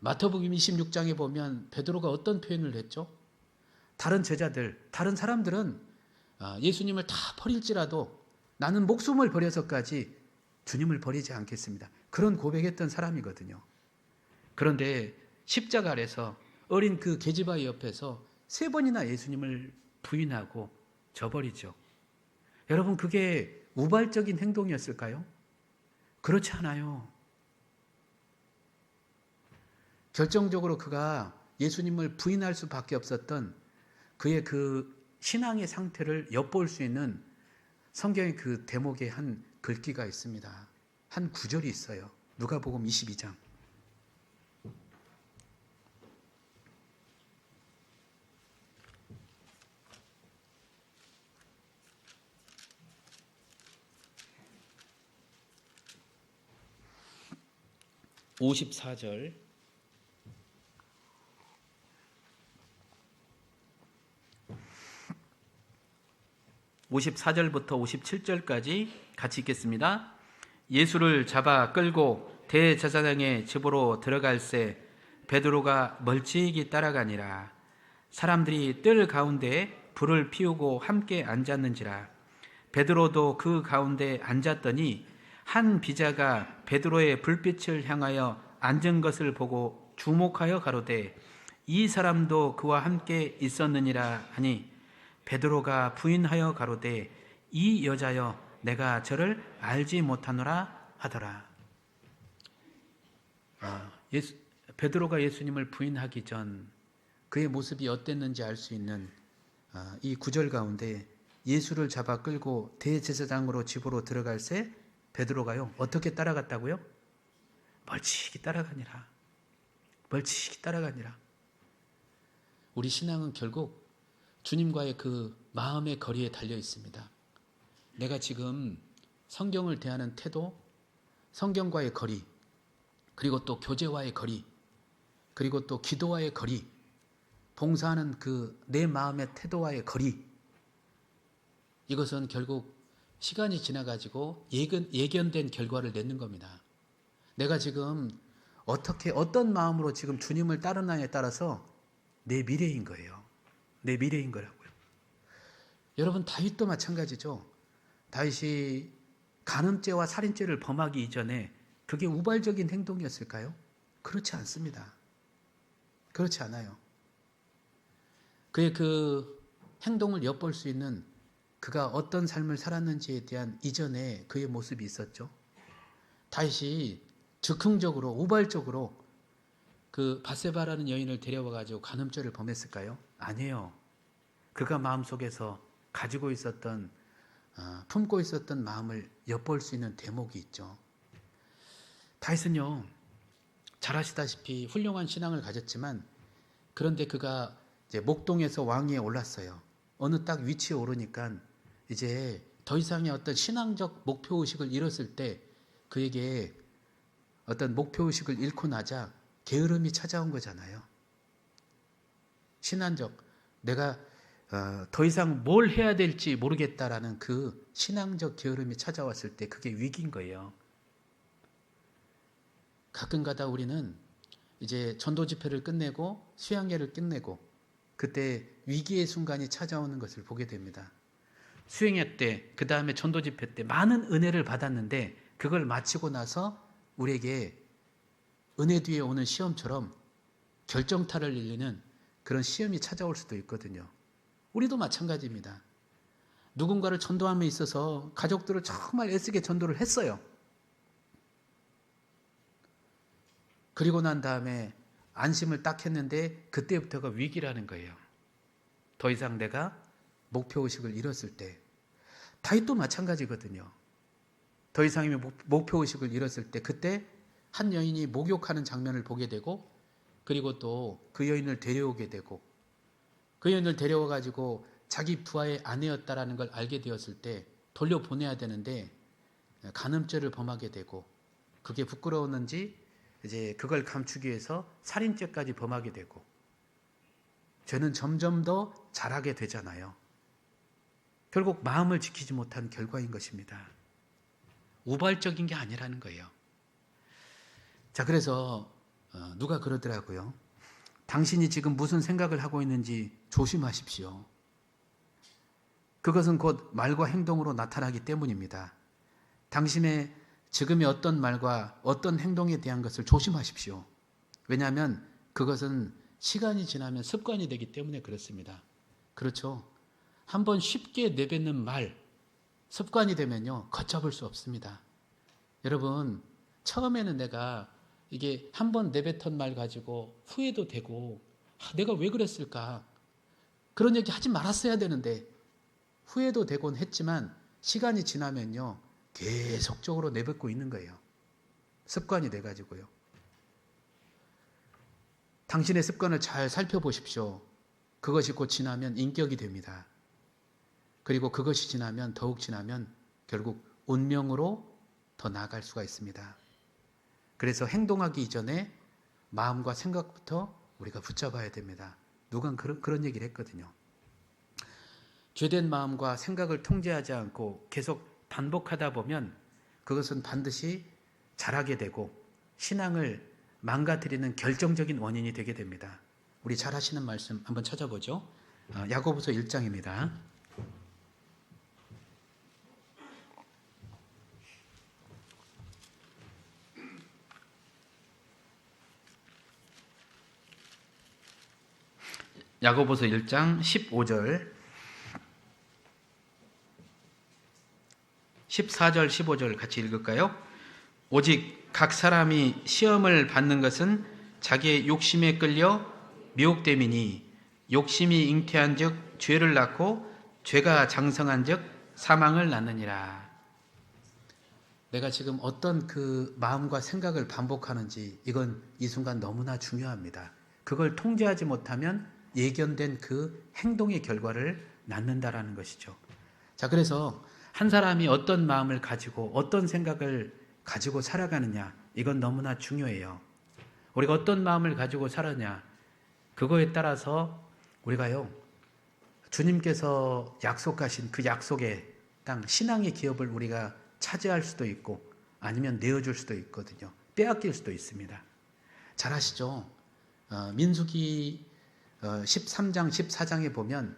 마태복음 26장에 보면 베드로가 어떤 표현을 했죠? 다른 제자들, 다른 사람들은 예수님을 다 버릴지라도 나는 목숨을 버려서까지 주님을 버리지 않겠습니다. 그런 고백했던 사람이거든요. 그런데 십자가 아래서 어린 그 계집아이 옆에서 3번이나 예수님을 부인하고 저버리죠. 여러분, 그게 우발적인 행동이었을까요? 그렇지 않아요. 결정적으로 그가 예수님을 부인할 수밖에 없었던 그의 그 신앙의 상태를 엿볼 수 있는 성경의 그 대목에 한 글귀가 있습니다. 한 구절이 있어요. 누가복음 22장. (54절) 54절부터 57절까지 같이 읽겠습니다. 예수를 잡아 끌고 대제사장의 집으로 들어갈새 베드로가 멀찍이 따라가니라. 사람들이 뜰 가운데 불을 피우고 함께 앉았는지라. 베드로도 그 가운데 앉았더니 한 비자가 베드로의 불빛을 향하여 앉은 것을 보고 주목하여 가로되 이 사람도 그와 함께 있었느니라 하니 베드로가 부인하여 가로되 이 여자여 내가 저를 알지 못하노라 하더라. 베드로가 예수님을 부인하기 전 그의 모습이 어땠는지 알 수 있는 이 구절 가운데 예수를 잡아 끌고 대제사장으로 집으로 들어갈새 베드로가요 어떻게 따라갔다고요? 멀찍이 따라가니라. 멀찍이 따라가니라. 우리 신앙은 결국 주님과의 그 마음의 거리에 달려 있습니다. 내가 지금 성경을 대하는 태도, 성경과의 거리, 그리고 또 교제와의 거리, 그리고 또 기도와의 거리, 봉사하는 그 내 마음의 태도와의 거리, 이것은 결국 시간이 지나가지고 예견된 결과를 내는 겁니다. 내가 지금 어떤 마음으로 지금 주님을 따르느냐에 따라서 내 미래인 거예요. 내 미래인 거라고요. 여러분, 다윗도 마찬가지죠. 다윗이 간음죄와 살인죄를 범하기 이전에 그게 우발적인 행동이었을까요? 그렇지 않습니다. 그렇지 않아요. 그의 그 행동을 엿볼 수 있는 그가 어떤 삶을 살았는지에 대한 이전에 그의 모습이 있었죠. 다윗이 즉흥적으로 우발적으로 그 밧세바라는 여인을 데려와 가지고 간음죄를 범했을까요? 아니에요. 그가 마음속에서 가지고 있었던 품고 있었던 마음을 엿볼 수 있는 대목이 있죠. 다윗은요, 잘 아시다시피 훌륭한 신앙을 가졌지만 그런데 그가 이제 목동에서 왕위에 올랐어요. 어느 딱 위치에 오르니까 이제 더 이상의 어떤 신앙적 목표의식을 잃었을 때 그에게 어떤 목표의식을 잃고 나자 게으름이 찾아온 거잖아요. 신앙적 내가 더 이상 뭘 해야 될지 모르겠다라는 그 신앙적 게으름이 찾아왔을 때 그게 위기인 거예요. 가끔가다 우리는 이제 전도 집회를 끝내고 수양회를 끝내고 그때 위기의 순간이 찾아오는 것을 보게 됩니다. 수행회 때, 그 다음에 전도 집회 때 많은 은혜를 받았는데 그걸 마치고 나서 우리에게 은혜 뒤에 오는 시험처럼 결정타를 일리는 그런 시험이 찾아올 수도 있거든요. 우리도 마찬가지입니다. 누군가를 전도함에 있어서 가족들을 정말 애쓰게 전도를 했어요. 그리고 난 다음에 안심을 딱 했는데 그때부터가 위기라는 거예요. 더 이상 내가 목표의식을 잃었을 때. 다윗도 마찬가지거든요. 더 이상의 목표의식을 잃었을 때 그때 한 여인이 목욕하는 장면을 보게 되고 그리고 또 그 여인을 데려오게 되고 그 여인을 데려와 가지고 자기 부하의 아내였다라는 걸 알게 되었을 때 돌려보내야 되는데 간음죄를 범하게 되고 그게 부끄러웠는지 이제 그걸 감추기 위해서 살인죄까지 범하게 되고 죄는 점점 더 잘하게 되잖아요. 결국 마음을 지키지 못한 결과인 것입니다. 우발적인 게 아니라는 거예요. 자, 그래서 누가 그러더라고요. 당신이 지금 무슨 생각을 하고 있는지 조심하십시오. 그것은 곧 말과 행동으로 나타나기 때문입니다. 당신의 지금의 어떤 말과 어떤 행동에 대한 것을 조심하십시오. 왜냐하면 그것은 시간이 지나면 습관이 되기 때문에 그렇습니다. 그렇죠. 한번 쉽게 내뱉는 말, 습관이 되면요, 걷잡을 수 없습니다. 여러분, 처음에는 내가 이게 한번 내뱉은 말 가지고 후회도 되고, 내가 왜 그랬을까? 그런 얘기 하지 말았어야 되는데, 후회도 되곤 했지만, 시간이 지나면요, 계속적으로 내뱉고 있는 거예요. 습관이 돼가지고요. 당신의 습관을 잘 살펴보십시오. 그것이 곧 지나면 인격이 됩니다. 그리고 그것이 지나면 더욱 지나면 결국 운명으로 더 나아갈 수가 있습니다. 그래서 행동하기 이전에 마음과 생각부터 우리가 붙잡아야 됩니다. 누가 그런 얘기를 했거든요. 죄된 마음과 생각을 통제하지 않고 계속 반복하다 보면 그것은 반드시 자라게 되고 신앙을 망가뜨리는 결정적인 원인이 되게 됩니다. 우리 잘 하시는 말씀 한번 찾아보죠. 야고보서 1장입니다. 야고보서 1장 15절 14절 15절 같이 읽을까요? 오직 각 사람이 시험을 받는 것은 자기의 욕심에 끌려 미혹됨이니 욕심이 잉태한 즉 죄를 낳고 죄가 장성한 즉 사망을 낳느니라. 내가 지금 어떤 그 마음과 생각을 반복하는지 이건 이 순간 너무나 중요합니다. 그걸 통제하지 못하면 예견된 그 행동의 결과를 낳는다라는 것이죠. 자, 그래서 한 사람이 어떤 마음을 가지고 어떤 생각을 가지고 살아가느냐, 이건 너무나 중요해요. 우리가 어떤 마음을 가지고 살았냐, 그거에 따라서 우리가요, 주님께서 약속하신 그 약속의 땅, 신앙의 기업을 우리가 차지할 수도 있고 아니면 내어줄 수도 있거든요. 빼앗길 수도 있습니다. 잘 아시죠? 민수기 13장, 14장에 보면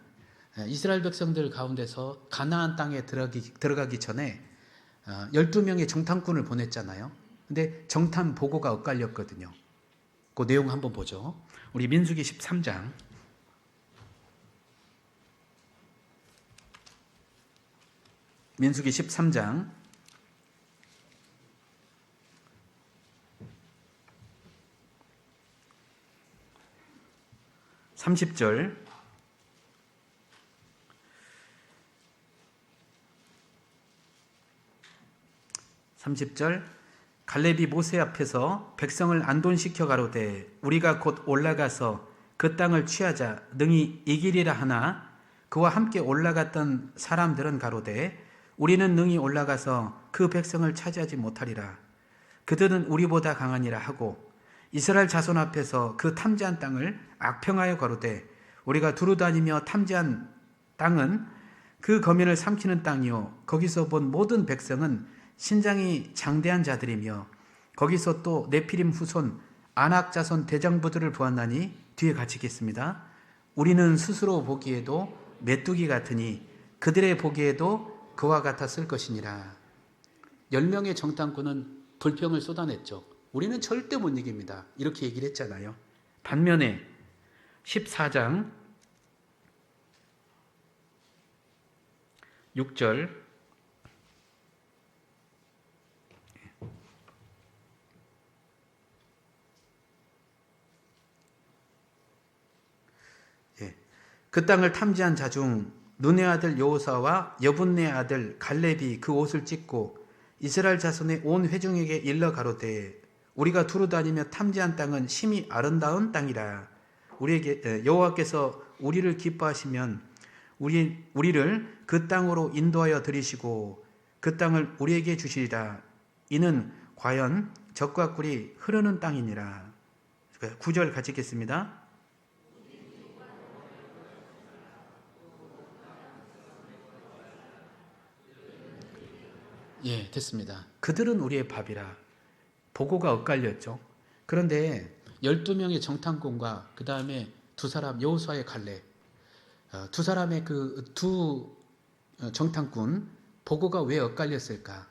이스라엘 백성들 가운데서 가나안 땅에 들어가기 전에 12명의 정탐꾼을 보냈잖아요. 근데 정탐 보고가 엇갈렸거든요. 그 내용 한번 보죠. 우리 민수기 13장. 민수기 13장 30절 30절 갈렙이 모세 앞에서 백성을 안돈시켜 가로되 우리가 곧 올라가서 그 땅을 취하자 능히 이기리라 하나 그와 함께 올라갔던 사람들은 가로되 우리는 능히 올라가서 그 백성을 차지하지 못하리라. 그들은 우리보다 강하니라 하고 이스라엘 자손 앞에서 그 탐지한 땅을 악평하여 가로되 우리가 두루다니며 탐지한 땅은 그 거민을 삼키는 땅이요 거기서 본 모든 백성은 신장이 장대한 자들이며 거기서 또 네피림 후손 아낙 자손 대장부들을 보았나니 뒤에 같이 읽겠습니다. 우리는 스스로 보기에도 메뚜기 같으니 그들의 보기에도 그와 같았을 것이니라. 10명의 정탐꾼은 불평을 쏟아냈죠. 우리는 절대 못 이깁니다. 이렇게 얘기를 했잖아요. 반면에 14장 6절 그 땅을 탐지한 자 중 눈의 아들 여호사와 여분네 아들 갈렙이 그 옷을 찢고 이스라엘 자손의 온 회중에게 일러 가로되 우리가 두루 다니며 탐지한 땅은 심히 아름다운 땅이라. 우리에게 여호와께서 우리를 기뻐하시면 우리를 그 땅으로 인도하여 들이시고 그 땅을 우리에게 주시리라. 이는 과연 젖과 꿀이 흐르는 땅이니라. 9절 같이 읽겠습니다. 예, 됐습니다. 그들은 우리의 밥이라. 보고가 엇갈렸죠. 그런데 12명의 정탐꾼과 그 다음에 두 사람 여호수아의 갈렙, 두 사람의 그 두 정탐꾼 보고가 왜 엇갈렸을까?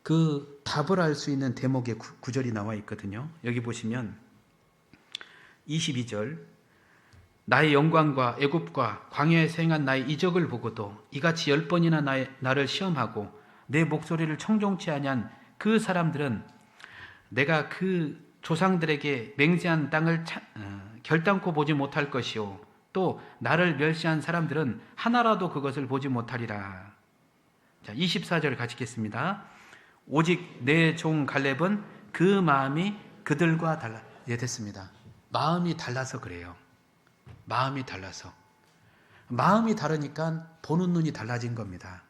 그 답을 알 수 있는 대목의 구절이 나와 있거든요. 여기 보시면 22절 나의 영광과 애굽과 광야에서 행한 나의 이적을 보고도 이같이 10번이나 나를 시험하고 내 목소리를 청종치 아니한 그 사람들은 내가 그 조상들에게 맹세한 땅을 결단코 보지 못할 것이요 또 나를 멸시한 사람들은 하나라도 그것을 보지 못하리라. 자, 24절 같이 읽겠습니다. 오직 내 종 갈렙은 그 마음이 그들과 달라. 예, 됐습니다. 마음이 달라서 그래요. 마음이 달라서. 마음이 다르니까 보는 눈이 달라진 겁니다.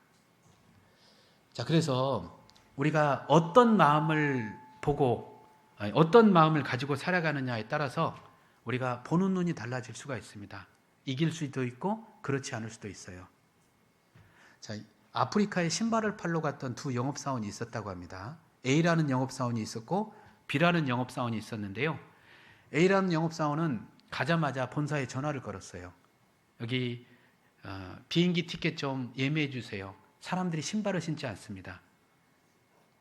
자, 그래서 우리가 어떤 마음을 보고 어떤 마음을 가지고 살아가느냐에 따라서 우리가 보는 눈이 달라질 수가 있습니다. 이길 수도 있고 그렇지 않을 수도 있어요. 자, 아프리카에 신발을 팔러 갔던 두 영업사원이 있었다고 합니다. A라는 영업사원이 있었고 B라는 영업사원이 있었는데요. A라는 영업사원은 가자마자 본사에 전화를 걸었어요. 여기 비행기 티켓 좀 예매해 주세요. 사람들이 신발을 신지 않습니다.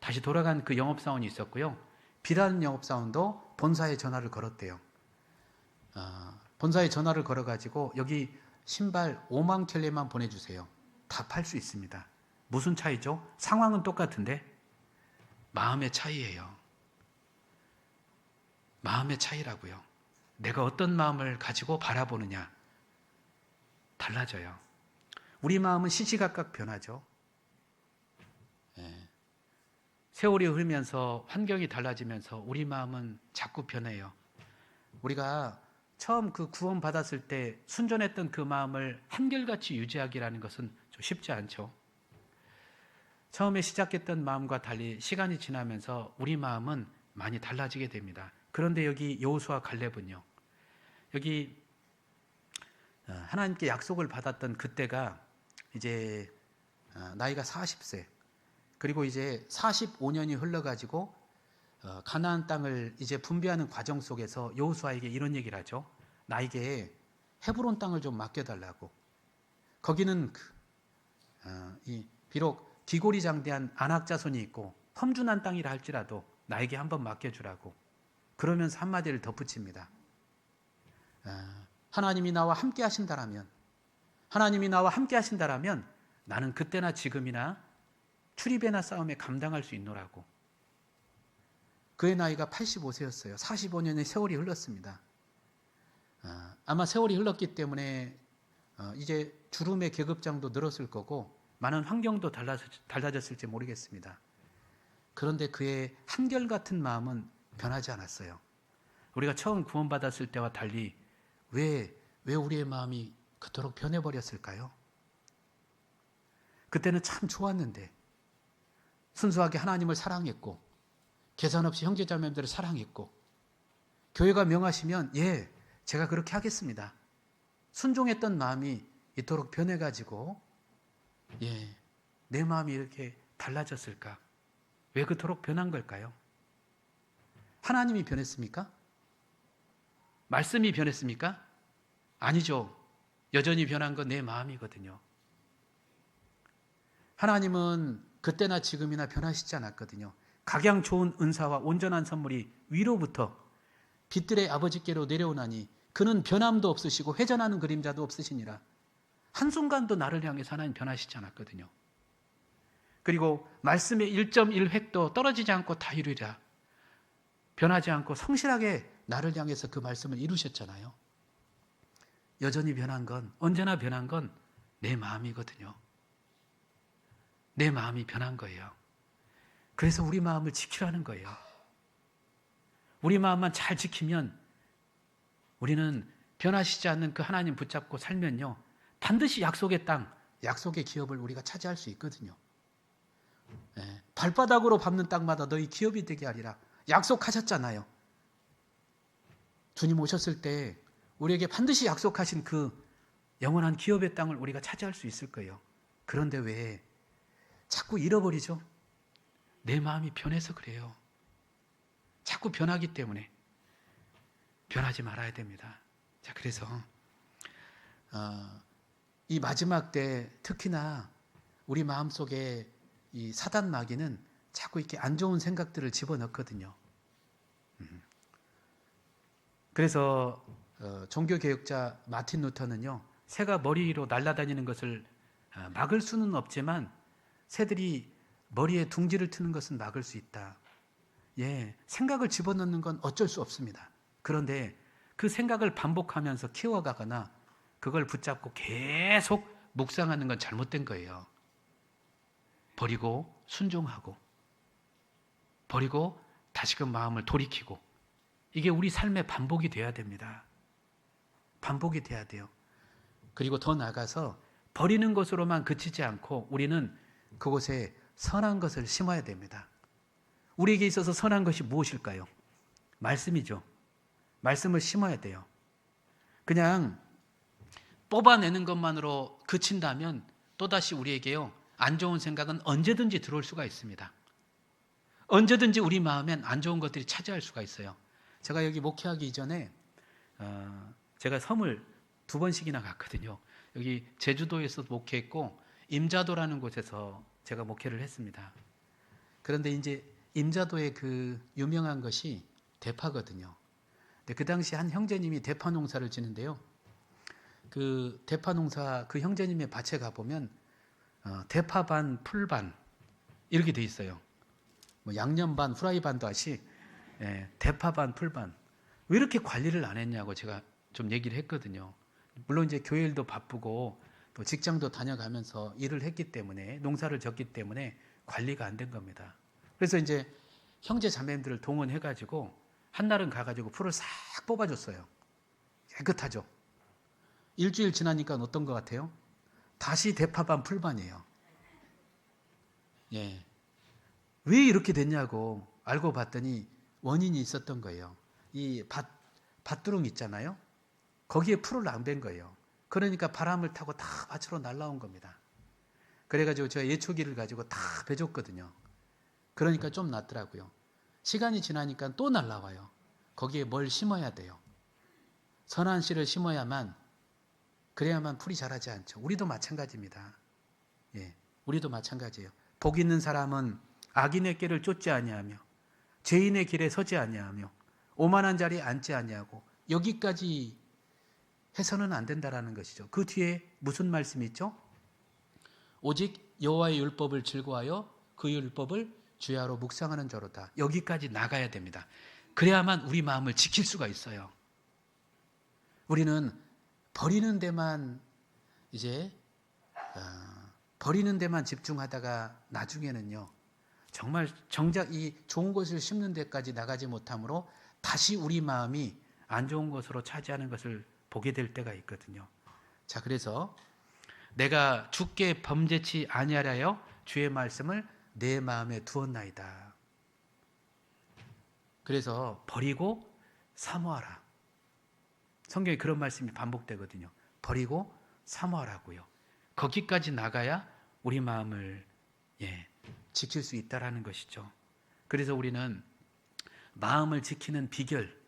다시 돌아간 그 영업사원이 있었고요. B라는 영업사원도 본사에 전화를 걸었대요. 본사에 전화를 걸어가지고 여기 신발 5만 켤레만 보내주세요. 다 팔 수 있습니다. 무슨 차이죠? 상황은 똑같은데 마음의 차이예요. 마음의 차이라고요. 내가 어떤 마음을 가지고 바라보느냐 달라져요. 우리 마음은 시시각각 변하죠. 세월이 흐르면서 환경이 달라지면서 우리 마음은 자꾸 변해요. 우리가 처음 그 구원 받았을 때 순전했던 그 마음을 한결같이 유지하기라는 것은 좀 쉽지 않죠. 처음에 시작했던 마음과 달리 시간이 지나면서 우리 마음은 많이 달라지게 됩니다. 그런데 여기 여호수아 갈렙은요. 여기 하나님께 약속을 받았던 그때가 이제 나이가 40세 그리고 이제 45년이 흘러가지고 가나안 땅을 이제 분배하는 과정 속에서 여호수아에게 이런 얘기를 하죠. 나에게 헤브론 땅을 좀 맡겨달라고. 거기는 비록 기골이장대한 아낙 자손이 있고 험준한 땅이라 할지라도 나에게 한번 맡겨주라고. 그러면서 한마디를 덧붙입니다. 하나님이 나와 함께 하신다라면 나는 그때나 지금이나 출입이나 싸움에 감당할 수 있노라고. 그의 나이가 85세였어요. 45년의 세월이 흘렀습니다. 아마 세월이 흘렀기 때문에 이제 주름의 계급장도 늘었을 거고 많은 환경도 달라졌을지 모르겠습니다. 그런데 그의 한결같은 마음은 변하지 않았어요. 우리가 처음 구원받았을 때와 달리 왜 우리의 마음이 그토록 변해버렸을까요? 그때는 참 좋았는데 순수하게 하나님을 사랑했고 계산 없이 형제자매들을 사랑했고 교회가 명하시면 예, 제가 그렇게 하겠습니다. 순종했던 마음이 이토록 변해가지고 내 마음이 이렇게 달라졌을까? 왜 그토록 변한 걸까요? 하나님이 변했습니까? 말씀이 변했습니까? 아니죠. 여전히 변한 건 내 마음이거든요. 하나님은 그때나 지금이나 변하시지 않았거든요. 각양 좋은 은사와 온전한 선물이 위로부터 빛들의 아버지께로 내려오나니 그는 변함도 없으시고 회전하는 그림자도 없으시니라. 한순간도 나를 향해서 하나님 변하시지 않았거든요. 그리고 말씀의 1.1획도 떨어지지 않고 다 이루리라. 변하지 않고 성실하게 나를 향해서 그 말씀을 이루셨잖아요. 여전히 변한 건, 언제나 변한 건 내 마음이거든요. 내 마음이 변한 거예요. 그래서 우리 마음을 지키라는 거예요. 우리 마음만 잘 지키면 우리는 변하시지 않는 그 하나님 붙잡고 살면요, 반드시 약속의 땅, 약속의 기업을 우리가 차지할 수 있거든요. 발바닥으로 밟는 땅마다 너희 기업이 되게 하리라. 약속하셨잖아요. 주님 오셨을 때 우리에게 반드시 약속하신 그 영원한 기업의 땅을 우리가 차지할 수 있을 거예요. 그런데 왜 자꾸 잃어버리죠? 내 마음이 변해서 그래요. 자꾸 변하기 때문에 변하지 말아야 됩니다. 자, 그래서 이 마지막 때 특히나 우리 마음속에 이 사단 마귀는 자꾸 이렇게 안 좋은 생각들을 집어넣거든요. 그래서 종교개혁자 마틴 루터는요, 새가 머리로 날아다니는 것을 막을 수는 없지만 새들이 머리에 둥지를 트는 것은 막을 수 있다. 생각을 집어넣는 건 어쩔 수 없습니다. 그런데 그 생각을 반복하면서 키워가거나 그걸 붙잡고 계속 묵상하는 건 잘못된 거예요. 버리고 순종하고, 버리고 다시금 마음을 돌이키고, 이게 우리 삶의 반복이 돼야 됩니다. 반복이 돼야 돼요. 그리고 더 나아가서 버리는 것으로만 그치지 않고 우리는 그곳에 선한 것을 심어야 됩니다. 우리에게 있어서 선한 것이 무엇일까요? 말씀이죠. 말씀을 심어야 돼요. 그냥 뽑아내는 것만으로 그친다면 또다시 우리에게요, 안 좋은 생각은 언제든지 들어올 수가 있습니다. 언제든지 우리 마음엔 안 좋은 것들이 차지할 수가 있어요. 제가 여기 목회하기 이전에 제가 섬을 2번씩이나 갔거든요. 여기 제주도에서 목회했고 임자도라는 곳에서 제가 목회를 했습니다. 그런데 이제 임자도의 그 유명한 것이 대파거든요. 근데 그 당시 한 형제님이 대파 농사를 지는데요. 그 대파 농사 그 형제님의 밭에 가보면 대파 반, 풀 반 이렇게 돼 있어요. 뭐 양념 반, 후라이 반도 하시 대파 반, 풀 반. 왜 이렇게 관리를 안 했냐고 제가 좀 얘기를 했거든요. 물론 이제 교회 일도 바쁘고 또 직장도 다녀가면서 일을 했기 때문에, 농사를 졌기 때문에 관리가 안 된 겁니다. 그래서 이제 형제 자매님들을 동원해가지고 한날은 가가지고 풀을 싹 뽑아줬어요. 깨끗하죠. 일주일 지나니까 어떤 것 같아요? 다시 대파반 풀반이에요. 왜 이렇게 됐냐고 알고 봤더니 원인이 있었던 거예요. 이 밭두릉 있잖아요. 거기에 풀을 안 뺀 거예요. 그러니까 바람을 타고 다 밭으로 날라온 겁니다. 그래가지고 제가 예초기를 가지고 다 베줬거든요. 그러니까 좀 낫더라고요. 시간이 지나니까 또 날라와요. 거기에 뭘 심어야 돼요. 선한 씨를 심어야만, 그래야만 풀이 자라지 않죠. 우리도 마찬가지입니다. 우리도 마찬가지예요. 복 있는 사람은 악인의 길을 쫓지 아니하며 죄인의 길에 서지 아니하며 오만한 자리에 앉지 아니하고, 여기까지 해서는 안 된다라는 것이죠. 그 뒤에 무슨 말씀이 있죠? 오직 여호와의 율법을 즐거워하여 그 율법을 주야로 묵상하는 자로다. 여기까지 나가야 됩니다. 그래야만 우리 마음을 지킬 수가 있어요. 우리는 버리는 데만 버리는 데만 집중하다가 나중에는요, 정말 정작 이 좋은 것을 심는 데까지 나가지 못하므로 다시 우리 마음이 안 좋은 것으로 차지하는 것을 보게 될 때가 있거든요. 자, 그래서 내가 주께 범죄치 아니하려 주의 말씀을 내 마음에 두었나이다. 그래서 버리고 사모하라. 성경에 그런 말씀이 반복되거든요. 버리고 사모하라고요. 거기까지 나가야 우리 마음을 지킬 수 있다라는 것이죠. 그래서 우리는 마음을 지키는 비결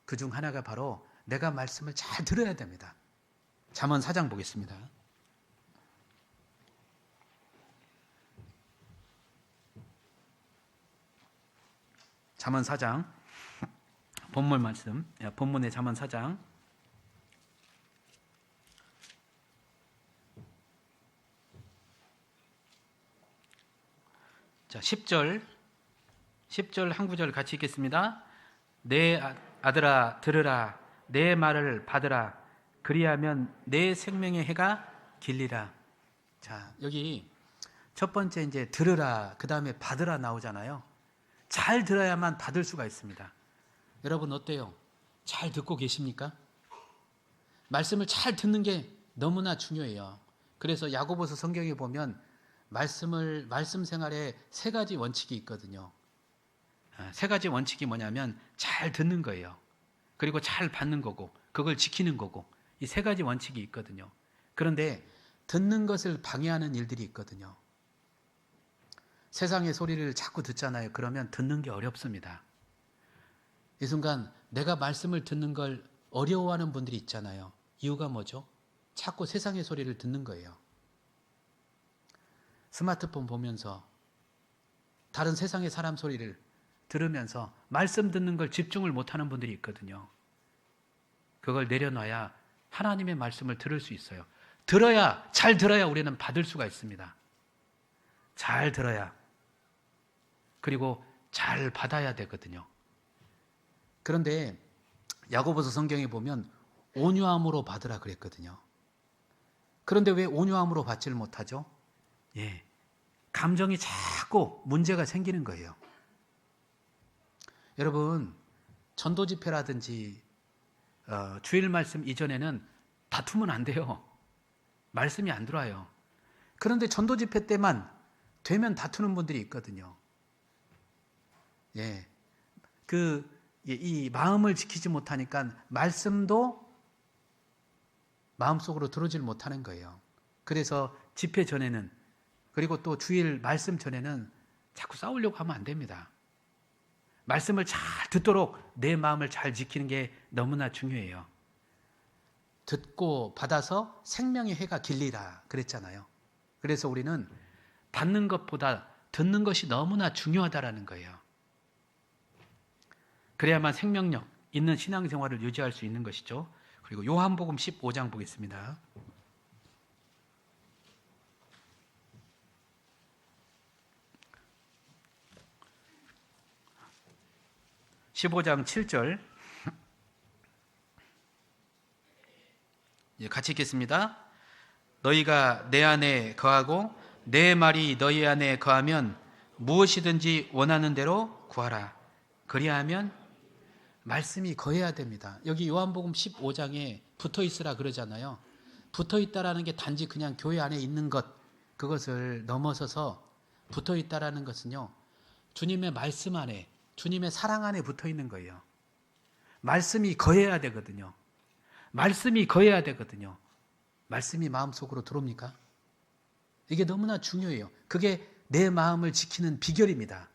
그 중 하나가 바로 내가 말씀을 잘 들어야 됩니다. 잠언 4장 보겠습니다. 잠언 4장 본문 말씀, 본문의 잠언 4장 자, 10절 한 구절 같이 읽겠습니다. 내 아들아 들으라, 내 말을 받으라, 그리하면 내 생명의 해가 길리라. 자, 여기 첫 번째 이제 들으라, 그 다음에 받으라 나오잖아요. 잘 들어야만 받을 수가 있습니다. 여러분 어때요? 잘 듣고 계십니까? 말씀을 잘 듣는 게 너무나 중요해요. 그래서 야고보서 성경에 보면 말씀 생활에 세 가지 원칙이 있거든요. 세 가지 원칙이 뭐냐면 잘 듣는 거예요. 그리고 잘 받는 거고, 그걸 지키는 거고, 이 세 가지 원칙이 있거든요. 그런데 듣는 것을 방해하는 일들이 있거든요. 세상의 소리를 자꾸 듣잖아요. 그러면 듣는 게 어렵습니다. 이 순간 내가 말씀을 듣는 걸 어려워하는 분들이 있잖아요. 이유가 뭐죠? 자꾸 세상의 소리를 듣는 거예요. 스마트폰 보면서 다른 세상의 사람 소리를 들으면서 말씀 듣는 걸 집중을 못하는 분들이 있거든요. 그걸 내려놔야 하나님의 말씀을 들을 수 있어요. 잘 들어야 우리는 받을 수가 있습니다. 잘 들어야. 그리고 잘 받아야 되거든요. 그런데 야고보서 성경에 보면 온유함으로 받으라 그랬거든요. 그런데 왜 온유함으로 받지를 못하죠? 감정이 자꾸 문제가 생기는 거예요. 여러분, 전도 집회라든지 주일 말씀 이전에는 다투면 안 돼요. 말씀이 안 들어와요. 그런데 전도 집회 때만 되면 다투는 분들이 있거든요. 이 마음을 지키지 못하니까 말씀도 마음속으로 들어오질 못하는 거예요. 그래서 집회 전에는, 그리고 또 주일 말씀 전에는 자꾸 싸우려고 하면 안 됩니다. 말씀을 잘 듣도록 내 마음을 잘 지키는 게 너무나 중요해요. 듣고 받아서 생명의 해가 길리라 그랬잖아요. 그래서 우리는 받는 것보다 듣는 것이 너무나 중요하다라는 거예요. 그래야만 생명력 있는 신앙생활을 유지할 수 있는 것이죠. 그리고 요한복음 15장 보겠습니다. (15장 7절) 같이 읽겠습니다. 너희가 내 안에 거하고 내 말이 너희 안에 거하면 무엇이든지 원하는 대로 구하라. 그리하면 말씀이 거해야 됩니다. 여기 요한복음 15장에 붙어 있으라 그러잖아요. 붙어 있다라는 게 단지 그냥 교회 안에 있는 것, 그것을 넘어서서 붙어 있다라는 것은요, 주님의 말씀 안에, 주님의 사랑 안에 붙어 있는 거예요. 말씀이 거해야 되거든요. 말씀이 거해야 되거든요. 말씀이 마음속으로 들어옵니까? 이게 너무나 중요해요. 그게 내 마음을 지키는 비결입니다.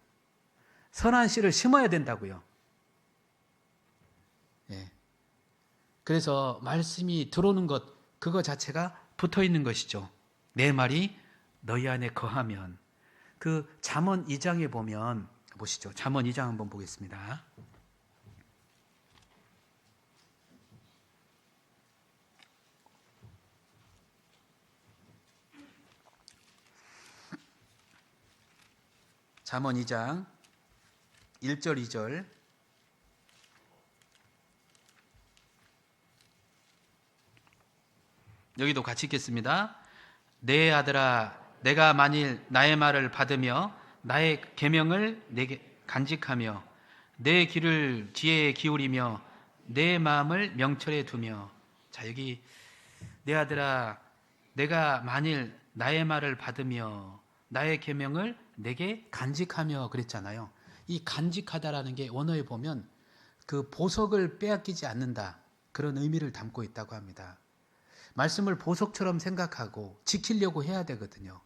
선한 씨를 심어야 된다고요. 그래서 말씀이 들어오는 것, 그거 자체가 붙어 있는 것이죠. 내 말이 너희 안에 거하면. 그 잠언 2장에 보면 보시죠. 잠언 2장 한번 보겠습니다. 잠언 2장 1절 2절 여기도 같이 읽겠습니다. 내 아들아, 내가 만일 나의 말을 받으며 나의 계명을 내게 간직하며 내 귀를 지혜에 기울이며 내 마음을 명철에 두며. 자, 여기 내 아들아, 내가 만일 나의 말을 받으며 나의 계명을 내게 간직하며 그랬잖아요. 이 간직하다라는 게 원어에 보면 그 보석을 빼앗기지 않는다, 그런 의미를 담고 있다고 합니다. 말씀을 보석처럼 생각하고 지키려고 해야 되거든요.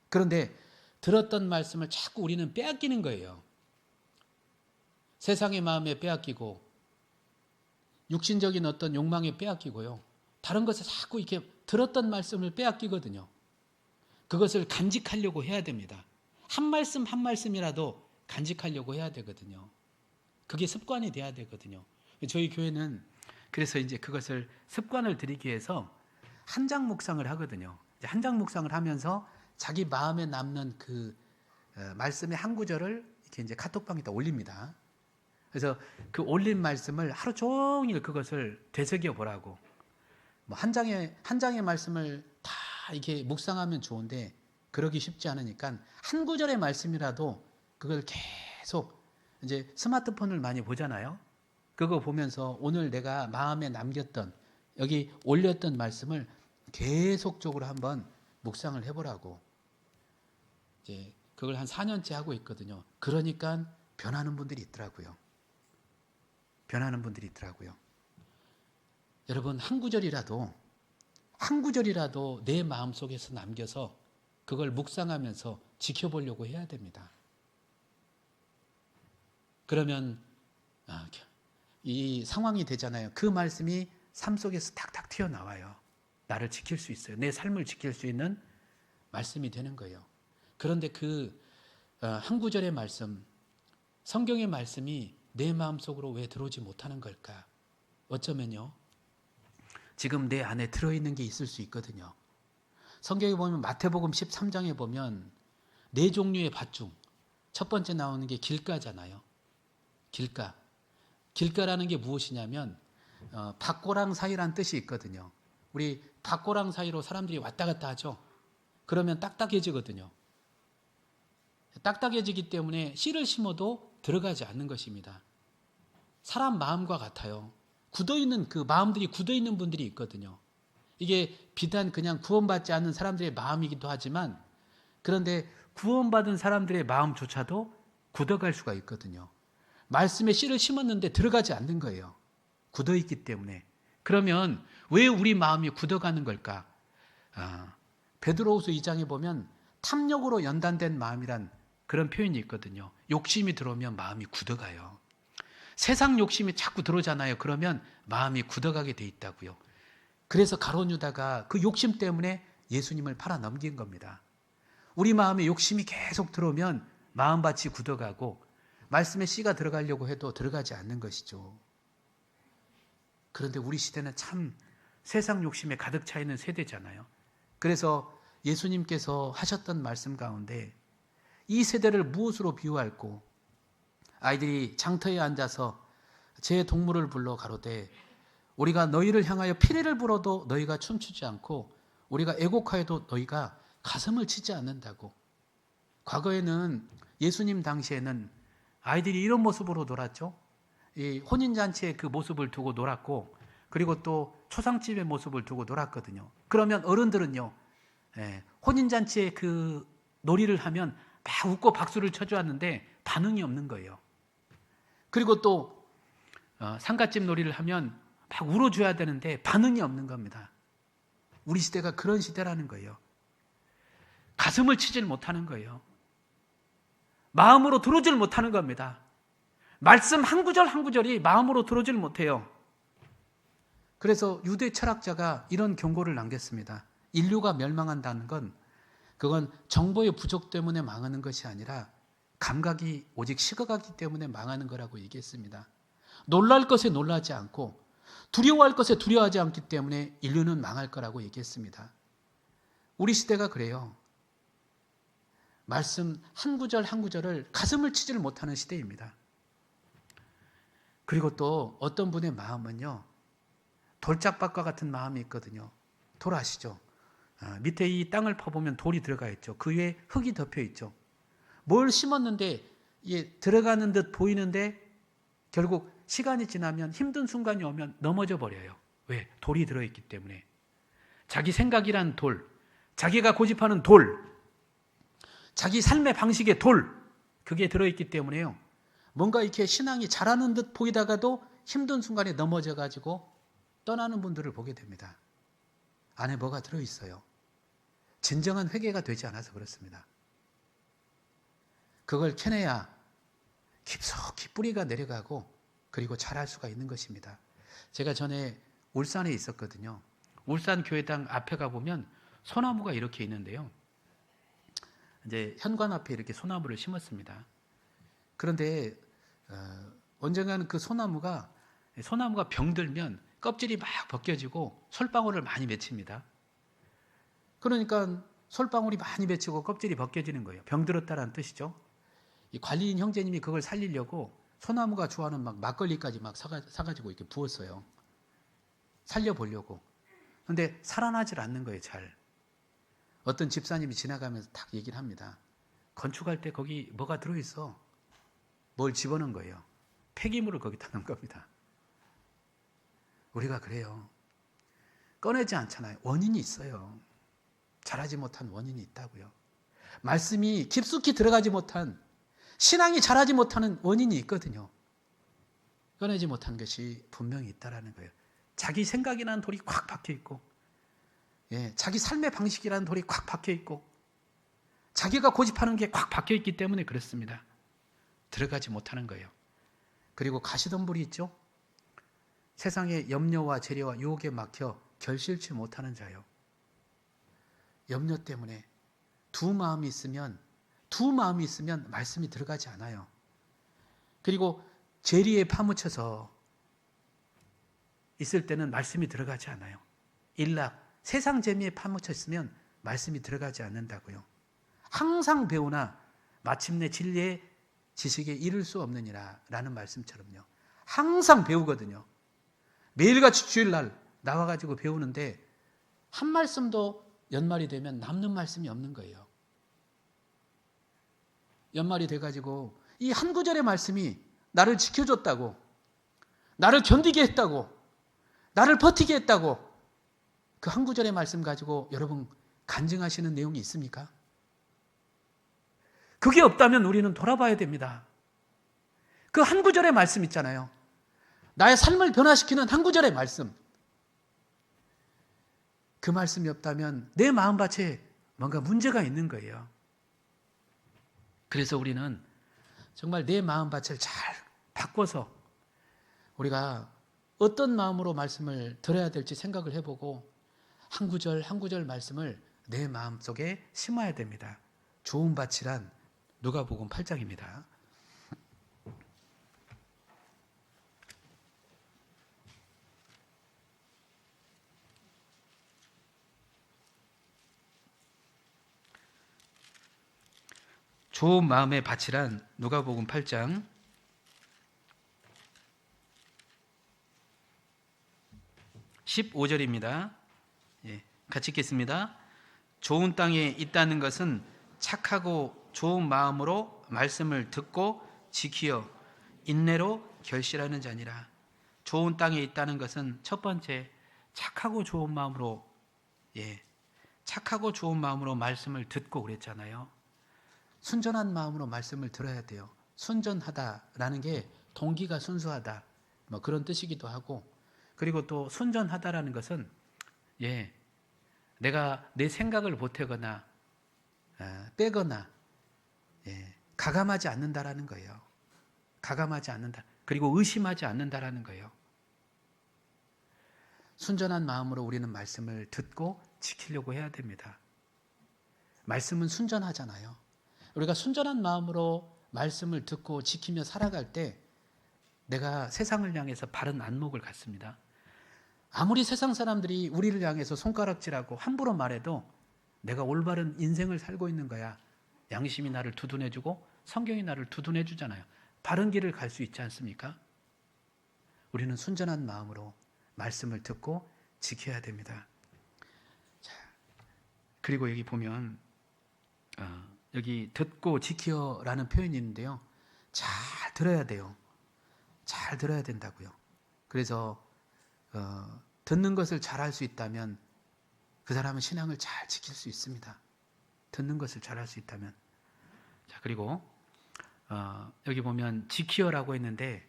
그런데 들었던 말씀을 자꾸 우리는 빼앗기는 거예요. 세상의 마음에 빼앗기고 육신적인 어떤 욕망에 빼앗기고요. 다른 것에 자꾸 이렇게 들었던 말씀을 빼앗기거든요. 그것을 간직하려고 해야 됩니다. 한 말씀 한 말씀이라도 간직하려고 해야 되거든요. 그게 습관이 돼야 되거든요. 저희 교회는 그래서 이제 그것을 습관을 들이기 위해서 한 장 묵상을 하거든요. 한 장 묵상을 하면서 자기 마음에 남는 그 말씀의 한 구절을 이렇게 이제 카톡방에다 올립니다. 그래서 그 올린 말씀을 하루 종일 그것을 되새겨 보라고. 뭐 한 장의 말씀을 다 이렇게 묵상하면 좋은데 그러기 쉽지 않으니까 한 구절의 말씀이라도 그걸 계속 이제 스마트폰을 많이 보잖아요. 그거 보면서 오늘 내가 마음에 남겼던 여기 올렸던 말씀을 계속적으로 한번 묵상을 해보라고. 이제 그걸 한 4년째 하고 있거든요. 그러니까 변하는 분들이 있더라고요. 변하는 분들이 있더라고요. 여러분 한 구절이라도 내 마음속에서 남겨서 그걸 묵상하면서 지켜보려고 해야 됩니다. 그러면 이 상황이 되잖아요. 그 말씀이 삶 속에서 탁탁 튀어나와요. 나를 지킬 수 있어요. 내 삶을 지킬 수 있는 말씀이 되는 거예요. 그런데 그 한 구절의 말씀, 성경의 말씀이 내 마음속으로 왜 들어오지 못하는 걸까? 어쩌면요. 지금 내 안에 들어있는 게 있을 수 있거든요. 성경에 보면 마태복음 13장에 보면 네 종류의 밭 중 첫 번째 나오는 게 길가잖아요. 길가. 길가라는 게 무엇이냐면 밭고랑 사이란 뜻이 있거든요. 우리 밭고랑 사이로 사람들이 왔다 갔다 하죠. 그러면 딱딱해지거든요. 딱딱해지기 때문에 씨를 심어도 들어가지 않는 것입니다. 사람 마음과 같아요. 굳어있는 그 마음들이 굳어있는 분들이 있거든요. 이게 비단 그냥 구원받지 않는 사람들의 마음이기도 하지만 그런데 구원받은 사람들의 마음조차도 굳어갈 수가 있거든요. 말씀에 씨를 심었는데 들어가지 않는 거예요. 굳어있기 때문에. 그러면 왜 우리 마음이 굳어가는 걸까? 베드로후서 2장에 보면 탐욕으로 연단된 마음이란 그런 표현이 있거든요. 욕심이 들어오면 마음이 굳어가요. 세상 욕심이 자꾸 들어오잖아요. 그러면 마음이 굳어가게 돼 있다고요. 그래서 가룟 유다가 그 욕심 때문에 예수님을 팔아 넘긴 겁니다. 우리 마음에 욕심이 계속 들어오면 마음밭이 굳어가고 말씀에 씨가 들어가려고 해도 들어가지 않는 것이죠. 그런데 우리 시대는 참 세상 욕심에 가득 차 있는 세대잖아요. 그래서 예수님께서 하셨던 말씀 가운데 이 세대를 무엇으로 비유할꼬? 아이들이 장터에 앉아서 제 동물을 불러 가로되 우리가 너희를 향하여 피리를 불어도 너희가 춤추지 않고 우리가 애곡하여도 너희가 가슴을 치지 않는다고. 과거에는 예수님 당시에는 아이들이 이런 모습으로 놀았죠. 이 혼인잔치의 그 모습을 두고 놀았고 그리고 또 초상집의 모습을 두고 놀았거든요. 그러면 어른들은요. 혼인잔치의 그 놀이를 하면 막 웃고 박수를 쳐주었는데 반응이 없는 거예요. 그리고 또 상갓집 놀이를 하면 막 울어줘야 되는데 반응이 없는 겁니다. 우리 시대가 그런 시대라는 거예요. 가슴을 치질 못하는 거예요. 마음으로 들어오질 못하는 겁니다. 말씀 한 구절 한 구절이 마음으로 들어오질 못해요. 그래서 유대 철학자가 이런 경고를 남겼습니다. 인류가 멸망한다는 건 그건 정보의 부족 때문에 망하는 것이 아니라 감각이 오직 식어가기 때문에 망하는 거라고 얘기했습니다. 놀랄 것에 놀라지 않고 두려워할 것에 두려워하지 않기 때문에 인류는 망할 거라고 얘기했습니다. 우리 시대가 그래요. 말씀 한 구절 한 구절을 가슴을 치지를 못하는 시대입니다. 그리고 또 어떤 분의 마음은요. 돌짝밭과 같은 마음이 있거든요. 돌 아시죠? 밑에 이 땅을 파보면 돌이 들어가 있죠. 그 위에 흙이 덮여 있죠. 뭘 심었는데 들어가는 듯 보이는데 결국 시간이 지나면 힘든 순간이 오면 넘어져 버려요. 왜? 돌이 들어있기 때문에. 자기 생각이란 돌, 자기가 고집하는 돌, 자기 삶의 방식의 돌, 그게 들어있기 때문에요. 뭔가 이렇게 신앙이 잘하는 듯 보이다가도 힘든 순간에 넘어져 가지고 떠나는 분들을 보게 됩니다. 안에 뭐가 들어있어요. 진정한 회개가 되지 않아서 그렇습니다. 그걸 캐내야 깊숙이 뿌리가 내려가고 그리고 자랄 수가 있는 것입니다. 제가 전에 울산에 있었거든요. 울산 교회당 앞에 가보면 소나무가 이렇게 있는데요. 이제 현관 앞에 이렇게 소나무를 심었습니다. 그런데 언젠가는 그 소나무가 병들면 껍질이 막 벗겨지고 솔방울을 많이 맺힙니다. 그러니까 솔방울이 많이 맺히고 껍질이 벗겨지는 거예요. 병들었다라는 뜻이죠. 이 관리인 형제님이 그걸 살리려고 소나무가 좋아하는 막 막걸리까지 막 사가지고 이렇게 부었어요. 살려보려고. 그런데 살아나질 않는 거예요, 잘. 어떤 집사님이 지나가면서 딱 얘기를 합니다. 건축할 때 거기 뭐가 들어있어. 뭘 집어넣은 거예요. 폐기물을 거기다 넣은 겁니다. 우리가 그래요. 꺼내지 않잖아요. 원인이 있어요. 자라지 못한 원인이 있다고요. 말씀이 깊숙이 들어가지 못한, 신앙이 자라지 못하는 원인이 있거든요. 꺼내지 못한 것이 분명히 있다라는 거예요. 자기 생각이라는 돌이 콱 박혀 있고, 자기 삶의 방식이라는 돌이 콱 박혀 있고, 자기가 고집하는 게 콱 박혀 있기 때문에 그렇습니다. 들어가지 못하는 거예요. 그리고 가시덤불이 있죠. 세상의 염려와 재려와 유혹에 막혀 결실치 못하는 자요. 염려 때문에 두 마음이 있으면 말씀이 들어가지 않아요. 그리고 재리에 파묻혀서 있을 때는 말씀이 들어가지 않아요. 일락, 세상 재미에 파묻혀 있으면 말씀이 들어가지 않는다고요. 항상 배우나 마침내 진리의 지식에 이를 수 없느니라 라는 말씀처럼요. 항상 배우거든요. 매일같이 주일날 나와가지고 배우는데 한 말씀도 연말이 되면 남는 말씀이 없는 거예요. 연말이 돼가지고 이 한 구절의 말씀이 나를 지켜줬다고, 나를 견디게 했다고, 나를 버티게 했다고, 그 한 구절의 말씀 가지고 여러분 간증하시는 내용이 있습니까? 그게 없다면 우리는 돌아봐야 됩니다. 그 한 구절의 말씀 있잖아요. 나의 삶을 변화시키는 한 구절의 말씀. 그 말씀이 없다면 내 마음밭에 뭔가 문제가 있는 거예요. 그래서 우리는 정말 내 마음밭을 잘 바꿔서 우리가 어떤 마음으로 말씀을 들어야 될지 생각을 해보고 한 구절 한 구절 말씀을 내 마음속에 심어야 됩니다. 좋은 밭이란 누가복음 8장입니다. 좋은 마음의 밭이란 누가복음 8장 15절입니다. 같이 읽겠습니다. 좋은 땅에 있다는 것은 착하고 좋은 마음으로 말씀을 듣고 지키어 인내로 결실하는 자니라. 좋은 땅에 있다는 것은 첫 번째 착하고 좋은 마음으로 착하고 좋은 마음으로 말씀을 듣고 그랬잖아요. 순전한 마음으로 말씀을 들어야 돼요. 순전하다라는 게 동기가 순수하다 뭐 그런 뜻이기도 하고, 그리고 또 순전하다라는 것은 내가 내 생각을 보태거나 빼거나 가감하지 않는다라는 거예요. 가감하지 않는다. 그리고 의심하지 않는다라는 거예요. 순전한 마음으로 우리는 말씀을 듣고 지키려고 해야 됩니다. 말씀은 순전하잖아요. 우리가 순전한 마음으로 말씀을 듣고 지키며 살아갈 때 내가 세상을 향해서 바른 안목을 갖습니다. 아무리 세상 사람들이 우리를 향해서 손가락질하고 함부로 말해도 내가 올바른 인생을 살고 있는 거야. 양심이 나를 두둔해주고 성경이 나를 두둔해주잖아요. 바른 길을 갈 수 있지 않습니까? 우리는 순전한 마음으로 말씀을 듣고 지켜야 됩니다. 자, 그리고 여기 보면 여기 듣고 지켜라는 표현이 있는데요. 잘 들어야 돼요. 잘 들어야 된다고요. 그래서 듣는 것을 잘할 수 있다면 그 사람은 신앙을 잘 지킬 수 있습니다. 듣는 것을 잘할 수 있다면. 자, 그리고 여기 보면 지키어라고 했는데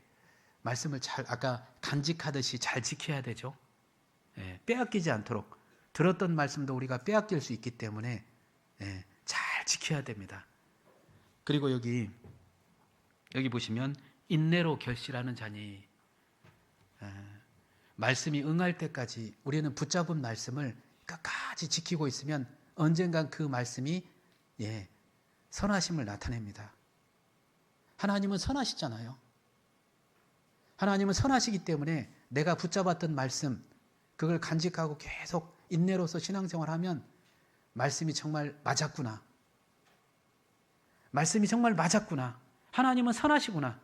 말씀을 잘 아까 간직하듯이 잘 지켜야 되죠. 빼앗기지 않도록 들었던 말씀도 우리가 빼앗길 수 있기 때문에 잘 지켜야 됩니다. 그리고 여기 보시면 인내로 결실하는 자니, 말씀이 응할 때까지 우리는 붙잡은 말씀을 끝까지 지키고 있으면 언젠간 그 말씀이 선하심을 나타냅니다. 하나님은 선하시잖아요. 하나님은 선하시기 때문에 내가 붙잡았던 말씀, 그걸 간직하고 계속 인내로서 신앙생활하면 말씀이 정말 맞았구나. 말씀이 정말 맞았구나. 하나님은 선하시구나.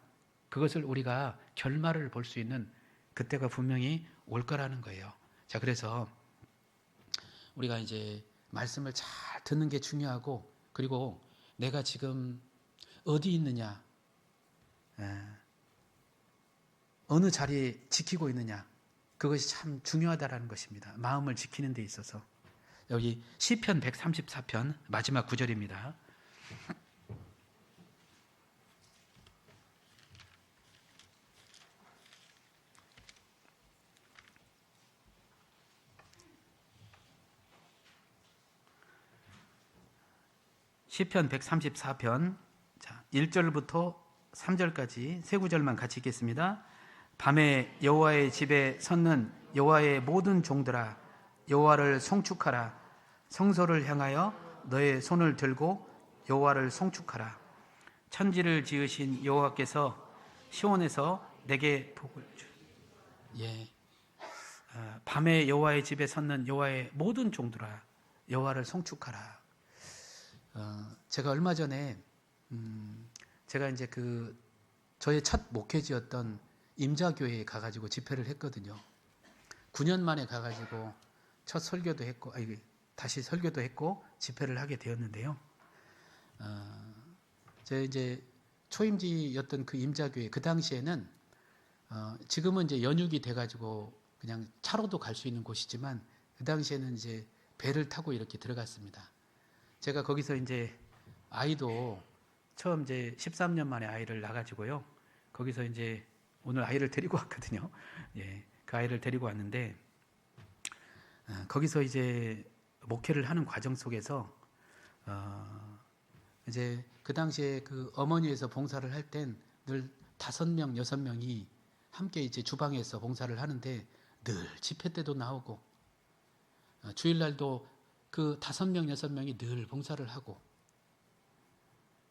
그것을 우리가 결말을 볼 수 있는 그때가 분명히 올 거라는 거예요. 자, 그래서 우리가 이제 말씀을 잘 듣는 게 중요하고, 그리고 내가 지금 어디 있느냐, 어느 자리에 지키고 있느냐, 그것이 참 중요하다라는 것입니다. 마음을 지키는 데 있어서. 여기 시편 134편 마지막 구절입니다. 시편 134편 1절부터 3절까지 세 구절만 같이 읽겠습니다. 밤에 여호와의 집에 섰는 여호와의 모든 종들아, 여호와를 송축하라. 성소를 향하여 너의 손을 들고 여호와를 송축하라. 천지를 지으신 여호와께서 시온에서 내게 복을 주. 밤에 여호와의 집에 섰는 여호와의 모든 종들아, 여호와를 송축하라. 제가 얼마 전에 제가 이제 저의 첫 목회지였던 임자교회에 가가지고 집회를 했거든요. 9년 만에 가가지고 첫 설교도 했고, 다시 설교도 했고 집회를 하게 되었는데요. 제가 이제 초임지였던 그 임자교회, 그 당시에는 지금은 이제 연육이 돼가지고 그냥 차로도 갈 수 있는 곳이지만, 그 당시에는 이제 배를 타고 이렇게 들어갔습니다. 제가 거기서 이제 아이도 처음 이제 13년 만에 아이를 낳아가지고요. 거기서 이제 오늘 아이를 데리고 왔거든요. 그 아이를 데리고 왔는데, 거기서 이제 목회를 하는 과정 속에서 이제 그 당시에 그 어머니에서 봉사를 할 땐 늘 5명, 6명이 함께 이제 주방에서 봉사를 하는데 늘 집회 때도 나오고 주일날도 그 5명, 6명이 늘 봉사를 하고,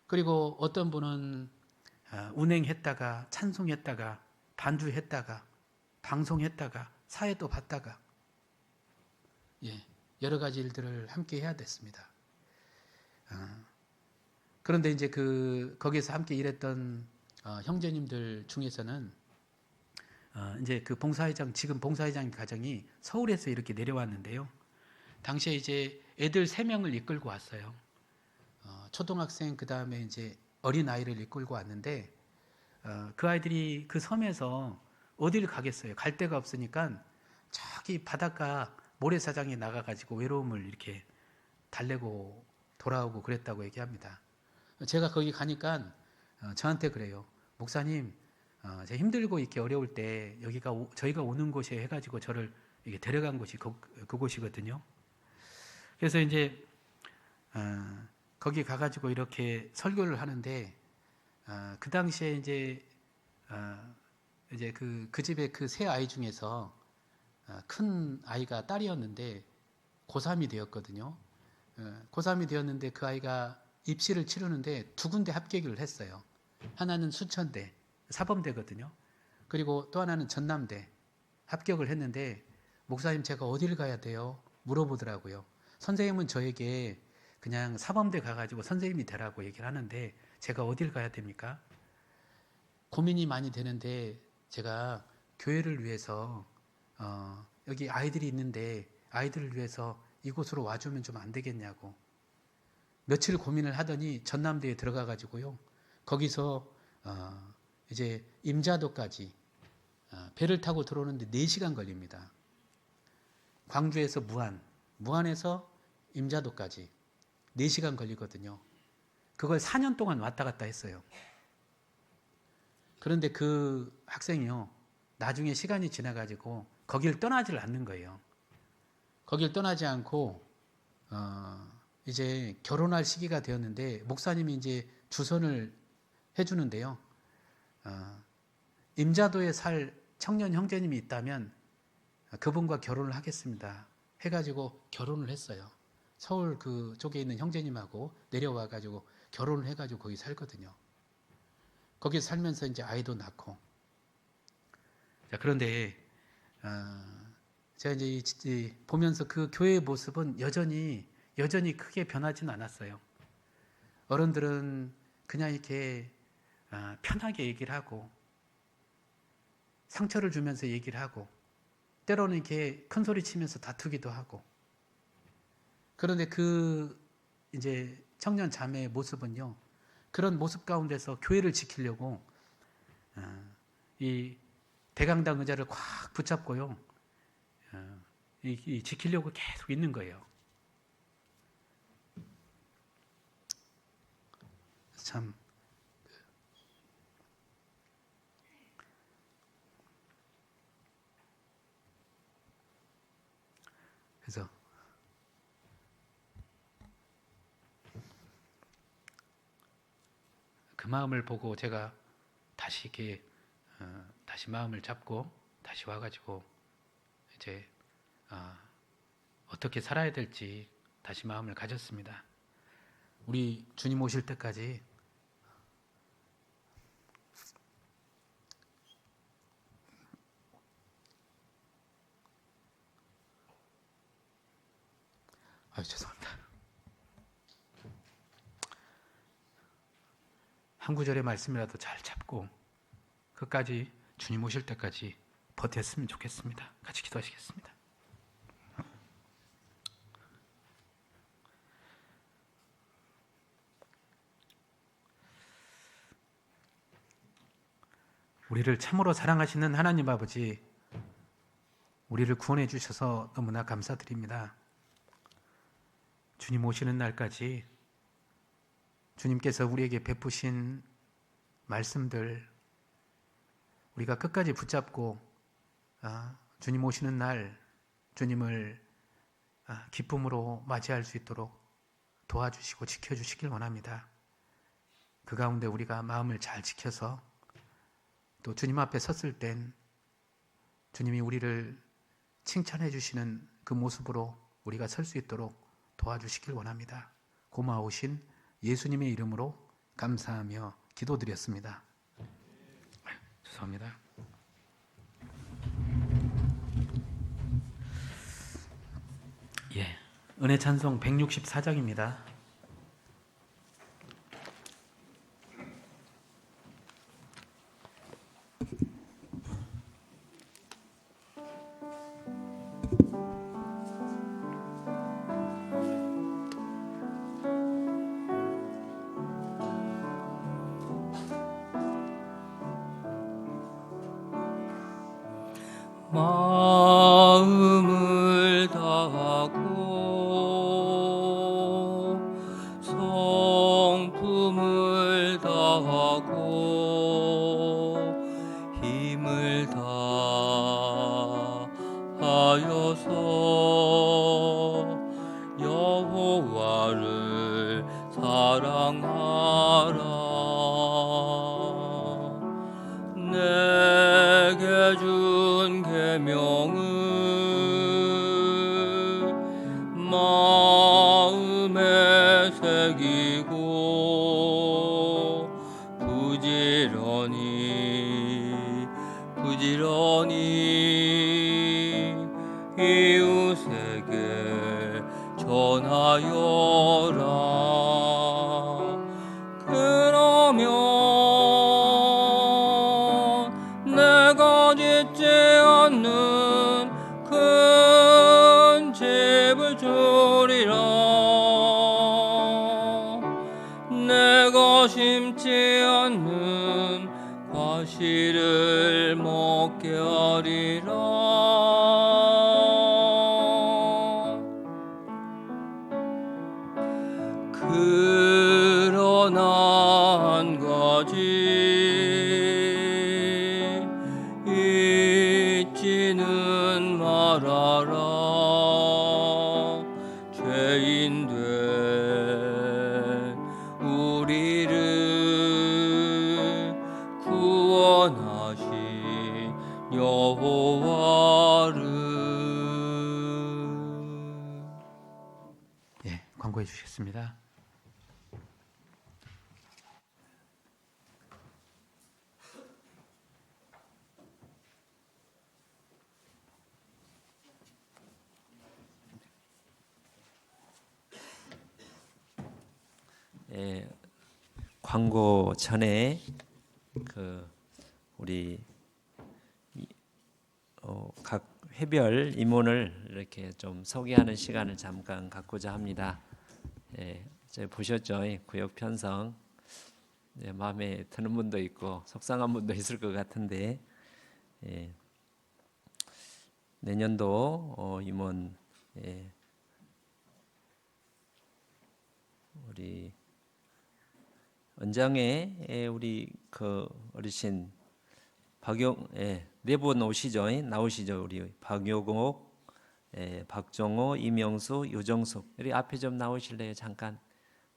그리고 어떤 분은 운행했다가 찬송했다가 반주했다가 방송했다가 사회도 봤다가 여러 가지 일들을 함께 해야 됐습니다. 그런데 이제 거기에서 함께 일했던 형제님들 중에서는 이제 그 봉사회장, 지금 봉사회장 가정이 서울에서 이렇게 내려왔는데요. 당시에 이제 애들 3명을 이끌고 왔어요. 초등학생, 그 다음에 이제 어린 아이를 이끌고 왔는데, 그 아이들이 그 섬에서 어디를 가겠어요? 갈 데가 없으니까 저기 바닷가 모래사장에 나가가지고 외로움을 이렇게 달래고 돌아오고 그랬다고 얘기합니다. 제가 거기 가니까 저한테 그래요. 목사님, 제가 힘들고 이렇게 어려울 때 여기가 저희가 오는 곳에 해가지고 저를 이렇게 데려간 곳이 그곳이거든요. 그래서 이제 거기 가가지고 이렇게 설교를 하는데, 그 당시에 이제 그 집에 그 세 아이 중에서 큰 아이가 딸이었는데 고3이 되었거든요. 고3이 되었는데 그 아이가 입시를 치르는데 2군데 합격을 했어요. 하나는 수천대, 사범대거든요. 그리고 또 하나는 전남대 합격을 했는데, 목사님 제가 어디를 가야 돼요? 물어보더라고요. 선생님은 저에게 그냥 사범대 가가지고 선생님이 되라고 얘기를 하는데 제가 어딜 가야 됩니까? 고민이 많이 되는데 제가 교회를 위해서 여기 아이들이 있는데 아이들을 위해서 이곳으로 와주면 좀 안 되겠냐고 며칠 고민을 하더니 전남대에 들어가가지고요. 거기서 이제 임자도까지 배를 타고 들어오는데 4시간 걸립니다. 광주에서 무안에서 임자도까지 4시간 걸리거든요. 그걸 4년 동안 왔다 갔다 했어요. 그런데 그 학생이요, 나중에 시간이 지나가지고 거기를 떠나질 않는 거예요. 거길 떠나지 않고 이제 결혼할 시기가 되었는데 목사님이 이제 주선을 해주는데요. 임자도에 살 청년 형제님이 있다면 그분과 결혼을 하겠습니다. 해가지고 결혼을 했어요. 서울 그쪽에 있는 형제님하고 내려와가지고 결혼을 해가지고 거기 살거든요. 거기 살면서 이제 아이도 낳고. 자, 그런데 제가 이제 보면서 그 교회의 모습은 여전히 크게 변하지는 않았어요. 어른들은 그냥 이렇게 편하게 얘기를 하고 상처를 주면서 얘기를 하고 때로는 이렇게 큰 소리 치면서 다투기도 하고. 그런데 그 이제 청년 자매의 모습은요, 그런 모습 가운데서 교회를 지키려고 이 대강당 의자를 꽉 붙잡고요, 이 지키려고 계속 있는 거예요. 참 그래서 그 마음을 보고 제가 다시 이렇게 다시 마음을 잡고 다시 와가지고 이제 어떻게 살아야 될지 다시 마음을 가졌습니다. 우리 주님 오실 때까지 죄송합니다. 한 구절의 말씀이라도 잘 잡고 끝까지 주님 오실 때까지 버텼으면 좋겠습니다. 같이 기도하시겠습니다. 우리를 참으로 사랑하시는 하나님 아버지, 우리를 구원해 주셔서 너무나 감사드립니다. 주님 오시는 날까지 주님께서 우리에게 베푸신 말씀들 우리가 끝까지 붙잡고 주님 오시는 날 주님을 기쁨으로 맞이할 수 있도록 도와주시고 지켜주시길 원합니다. 그 가운데 우리가 마음을 잘 지켜서 또 주님 앞에 섰을 땐 주님이 우리를 칭찬해 주시는 그 모습으로 우리가 설 수 있도록 도와주시길 원합니다. 고마우신 예수님의 이름으로 감사하며 기도드렸습니다. 죄송합니다. 은혜 찬송 164장입니다. 마음을 다하고 성품을 다하고 힘을 다하여서 여호와를 사랑하라. 내게 준 계명을 마음에 새기고 부지런히 이웃에게 전하여라. 그러면 내가 짓지 않는 큰 집을 주리라. 내가 심지 않는 과실을 먹게 하리라. 그러나 한 가지 잊지는 말아라. 예, 광고해 주시겠습니다. 예, 광고 전에 우리 각 회별 임원을 이렇게 좀 소개하는 시간을 잠깐 갖고자 합니다. 예, 이제 보셨죠? 이 구역 편성. 예, 마음에 드는 분도 있고 속상한 분도 있을 것 같은데, 예, 내년도 임원, 예, 우리 은장에 우리 어르신 네 분 오시죠? 나오시죠? 우리 박요곡, 박정호, 이명수, 유정숙. 우리 앞에 좀 나오실래요? 잠깐.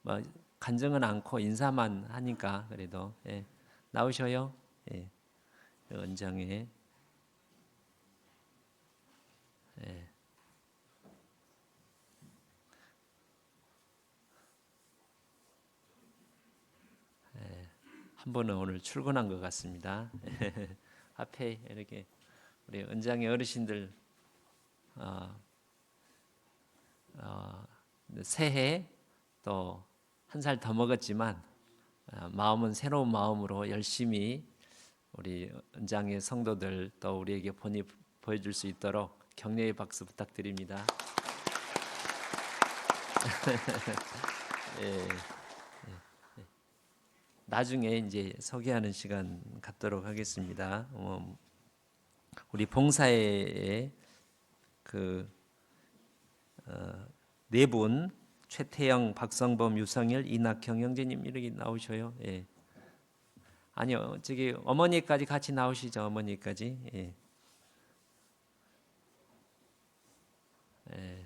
뭐 간증은 않고 인사만 하니까 그래도 나오셔요. 예, 은장에. 한 분은 오늘 출근한 것 같습니다. 앞에 이렇게 우리 은장의 어르신들 새해 또 한 살 더 먹었지만 마음은 새로운 마음으로 열심히 우리 은장의 성도들 또 우리에게 보여줄 수 있도록 격려의 박수 부탁드립니다. 예. 나중에 이제 소개하는 시간 갖도록 하겠습니다. 우리 봉사에 네 분, 최태영, 박성범, 유성일, 이낙형 형제님 이렇게 나오셔요. 예. 아니요, 저기 어머니까지 같이 나오시죠. 어머니까지. 예. 예.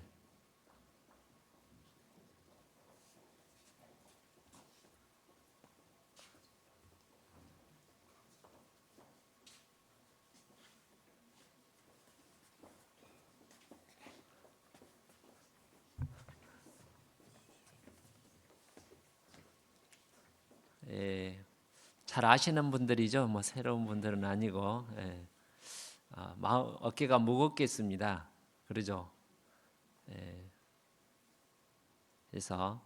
예, 잘 아시는 분들이죠. 뭐 새로운 분들은 아니고, 예. 어깨가 무겁겠습니다. 그러죠. 예. 그래서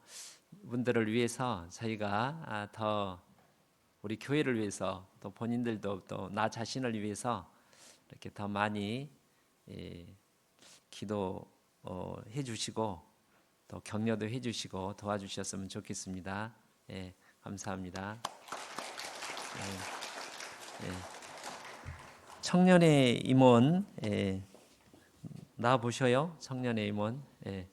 분들을 위해서 저희가 더 우리 교회를 위해서 또 본인들도 또 나 자신을 위해서 이렇게 더 많이 기도해 주시고 또 격려도 해 주시고 도와주셨으면 좋겠습니다. 예, 감사합니다. 예, 예. 청년의 임원 나 보셔요. 청년의 임원. 예.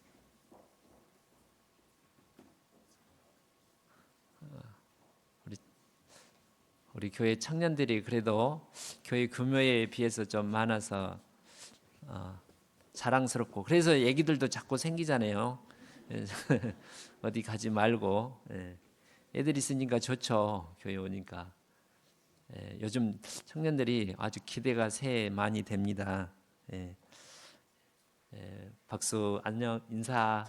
우리 교회 청년들이 그래도 교회 규모에 비해서 좀 많아서 자랑스럽고 그래서 얘기들도 자꾸 생기잖아요. 어디 가지 말고 애들 있으니까 좋죠. 교회 오니까. 요즘 청년들이 아주 기대가 새해 많이 됩니다. 박수 안녕 인사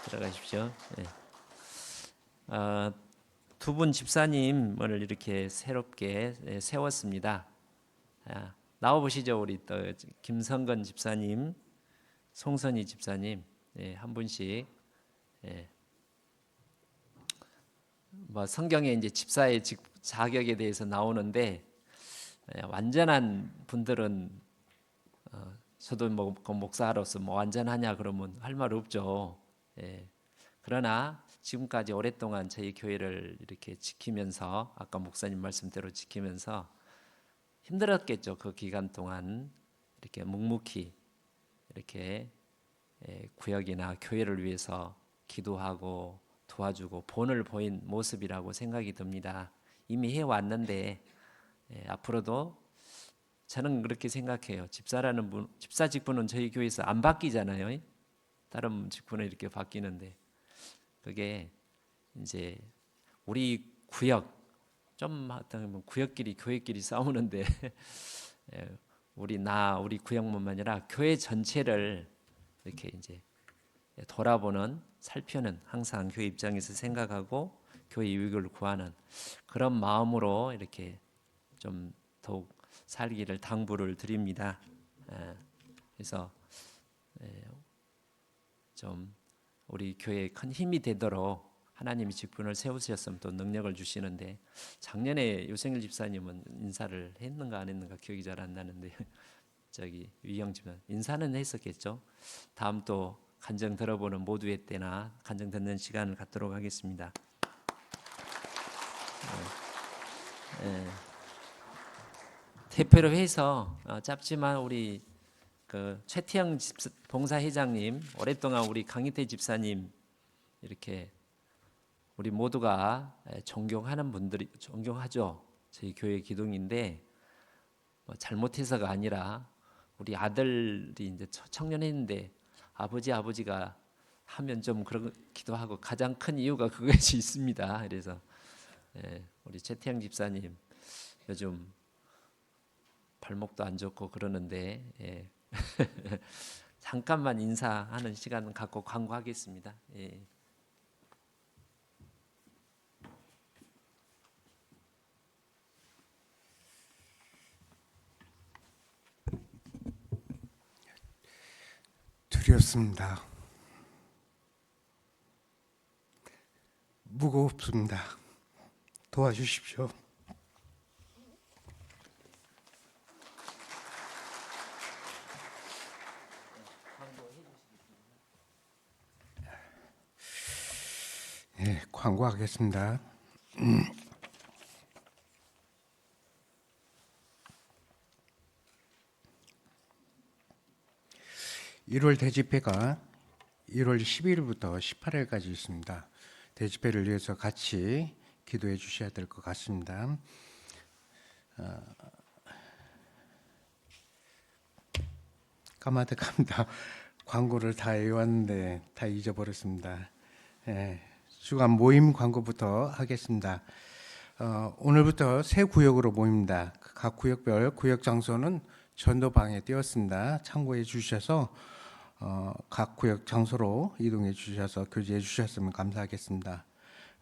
들어가십시오. 두 분 집사님을 이렇게 새롭게 세웠습니다. 나와 보시죠. 우리 또 김성건 집사님, 송선희 집사님 한 분씩. 뭐 성경에 이제 집사의 자격에 대해서 나오는데 완전한 분들은 저도 뭐 목사로서 뭐 완전하냐 그러면 할 말 없죠. 그러나 지금까지 오랫동안 저희 교회를 이렇게 지키면서 아까 목사님 말씀대로 지키면서 힘들었겠죠. 그 기간 동안 이렇게 묵묵히 이렇게 구역이나 교회를 위해서 기도하고 도와주고 본을 보인 모습이라고 생각이 듭니다. 이미 해왔는데 앞으로도 저는 그렇게 생각해요. 집사라는 분, 집사 직분은 저희 교회에서 안 바뀌잖아요. 다른 직분은 이렇게 바뀌는데 그게 이제 우리 구역 좀 어떤 구역끼리 교회끼리 싸우는데 우리 구역뿐만 아니라 교회 전체를 이렇게 이제 돌아보는, 살펴는, 항상 교회 입장에서 생각하고 교회 유익을 구하는 그런 마음으로 이렇게 좀 더욱 살기를 당부를 드립니다. 그래서 좀 우리 교회에 큰 힘이 되도록 하나님이 직분을 세우셨으면 또 능력을 주시는데, 작년에 유생일 집사님은 인사를 했는가 안 했는가 기억이 잘 안 나는데 저기 위영 집사 인사는 했었겠죠. 다음 또 간증 들어보는 모두의 때나 간증 듣는 시간을 갖도록 하겠습니다. 대표로 해서 짧지만 우리 그 최태영 봉사회장님, 오랫동안 우리 강희태 집사님, 이렇게 우리 모두가 존경하는 분들이, 존경하죠. 저희 교회 기둥인데 뭐 잘못해서가 아니라 우리 아들이 이제 청년했는데 아버지가 하면 좀 그렇기도 하고, 가장 큰 이유가 그것이 있습니다. 그래서 우리 최태영 집사님 요즘 발목도 안 좋고 그러는데 잠깐만 인사하는 시간 갖고 광고하겠습니다. 두렵습니다. 무겁습니다. 도와주십시오. 광고하겠습니다. 1월 대집회가 1월 10일부터 18일까지 있습니다. 대집회를 위해서 같이 기도해 주셔야 될 것 같습니다. 까마득합니다. 광고를 다 해왔는데 다 잊어버렸습니다. 주간 모임 광고부터 하겠습니다. 오늘부터 새 구역으로 모입니다. 각 구역별 구역 장소는 전도방에 띄었습니다. 참고해 주셔서 각 구역 장소로 이동해 주셔서 교제해 주셨으면 감사하겠습니다.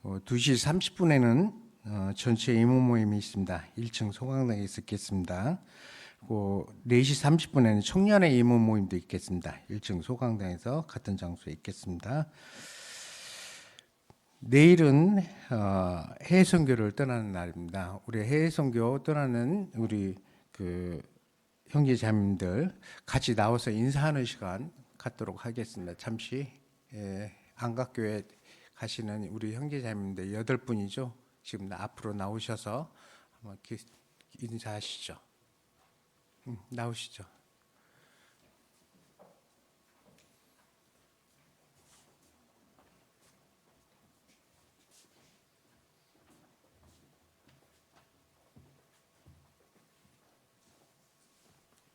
2시 30분에는 전체 임무 모임이 있습니다. 1층 소강당에 있겠습니다. 4시 30분에는 청년의 임무 모임도 있겠습니다. 1층 소강당에서 같은 장소에 있겠습니다. 내일은 해외 선교를 떠나는 날입니다. 우리 해외 선교 떠나는 우리 그 형제 자매님들 같이 나와서 인사하는 시간 갖도록 하겠습니다. 잠시 안각교회 가시는 우리 형제 자매님들 8분이죠. 지금 앞으로 나오셔서 한번 인사하시죠. 나오시죠.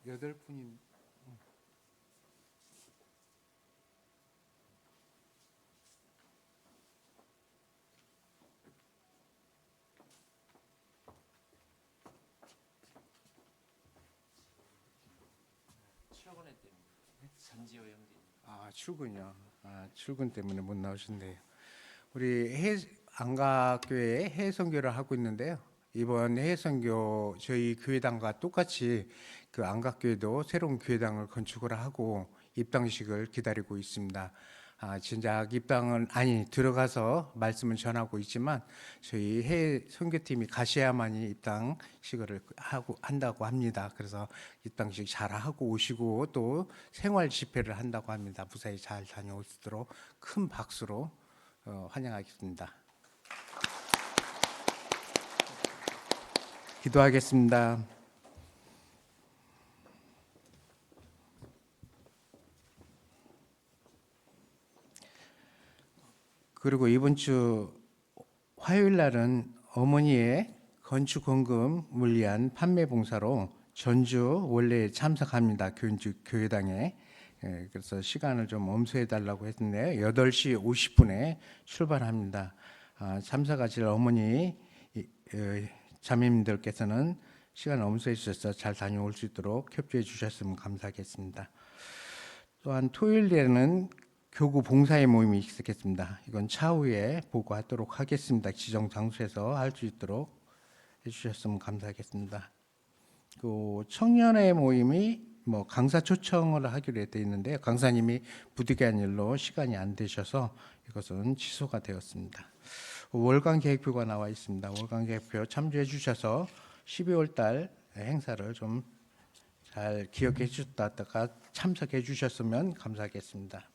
여덟 분이 출근했대요. 전지호 형제. 출근이요. 출근 때문에 못 나오신대요. 우리 안가교회에 해외 선교를 하고 있는데요. 이번 해외 선교 저희 교회당과 똑같이 그 안각교회도 새로운 교회당을 건축을 하고 입당식을 기다리고 있습니다. 진작 입당은 들어가서 말씀을 전하고 있지만 저희 해외 선교팀이 가셔야만이 입당식을 한다고 합니다. 그래서 입당식 잘 하고 오시고 또 생활 집회를 한다고 합니다. 무사히 잘 다녀오시도록 큰 박수로 환영하겠습니다. 기도하겠습니다. 그리고 이번 주 화요일 날은 어머니의 건축헌금을 위한 판매 봉사로 전주 원래 참석합니다. 교회당에. 그래서 시간을 좀 엄수해 달라고 했는데 8시 50분에 출발합니다. 참석하실 어머니 자매님들께서는 시간 엄수해 주셔서 잘 다녀올 수 있도록 협조해 주셨으면 감사하겠습니다. 또한 토요일에는 교구 봉사의 모임이 있겠습니다. 이건 차후에 보고하도록 하겠습니다. 지정 장소에서 할 수 있도록 해주셨으면 감사하겠습니다. 그 청년의 모임이 강사 초청을 하기로 되어 있는데요. 강사님이 부득이한 일로 시간이 안 되셔서 이것은 취소가 되었습니다. 월간 계획표가 나와 있습니다. 월간 계획표 참조해 주셔서 12월 달 행사를 좀 잘 기억해 주셨다가 참석해 주셨으면 감사하겠습니다.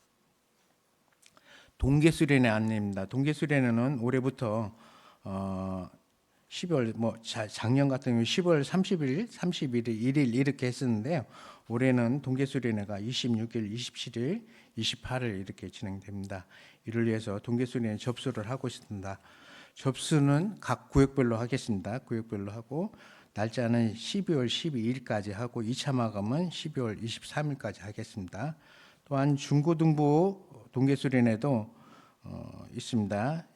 동계수련회 안내입니다. 동계수련회는 올해부터 10월 작년 같은 경우 10월 30일, 31일, 1일 이렇게 했었는데요. 올해는 동계수련회가 26일, 27일, 28일 이렇게 진행됩니다. 이를 위해서 동계수련회 접수를 하고 있습니다. 접수는 각 구역별로 하겠습니다. 구역별로 하고 날짜는 12월 12일까지 하고 2차 마감은 12월 23일까지 하겠습니다. 또한 중고등부 동계수련회도 있습니다.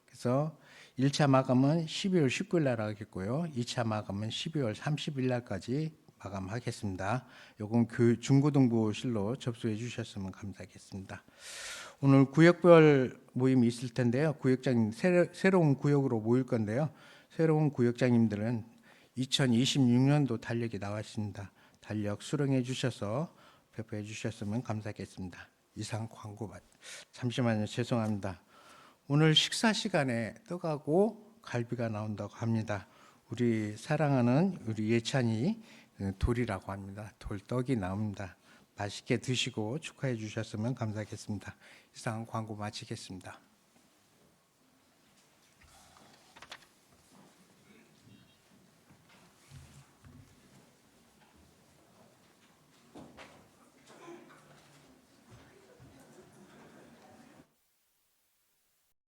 그래서 1차 마감은 12월 19일 날 하겠고요. 2차 마감은 12월 30일 날까지 마감하겠습니다. 요건 중고등부실로 접수해 주셨으면 감사하겠습니다. 오늘 구역별 모임이 있을 텐데요. 구역장님 새로운 구역으로 모일 건데요. 새로운 구역장님들은 2026년도 달력이 나와 있습니다. 달력 수령해 주셔서 배포해 주셨으면 감사하겠습니다. 이상 광고 잠시만요. 죄송합니다. 오늘 식사 시간에 떡하고 갈비가 나온다고 합니다. 우리 사랑하는 우리 예찬이 돌이라고 합니다. 돌떡이 나옵니다. 맛있게 드시고 축하해 주셨으면 감사하겠습니다. 이상 광고 마치겠습니다.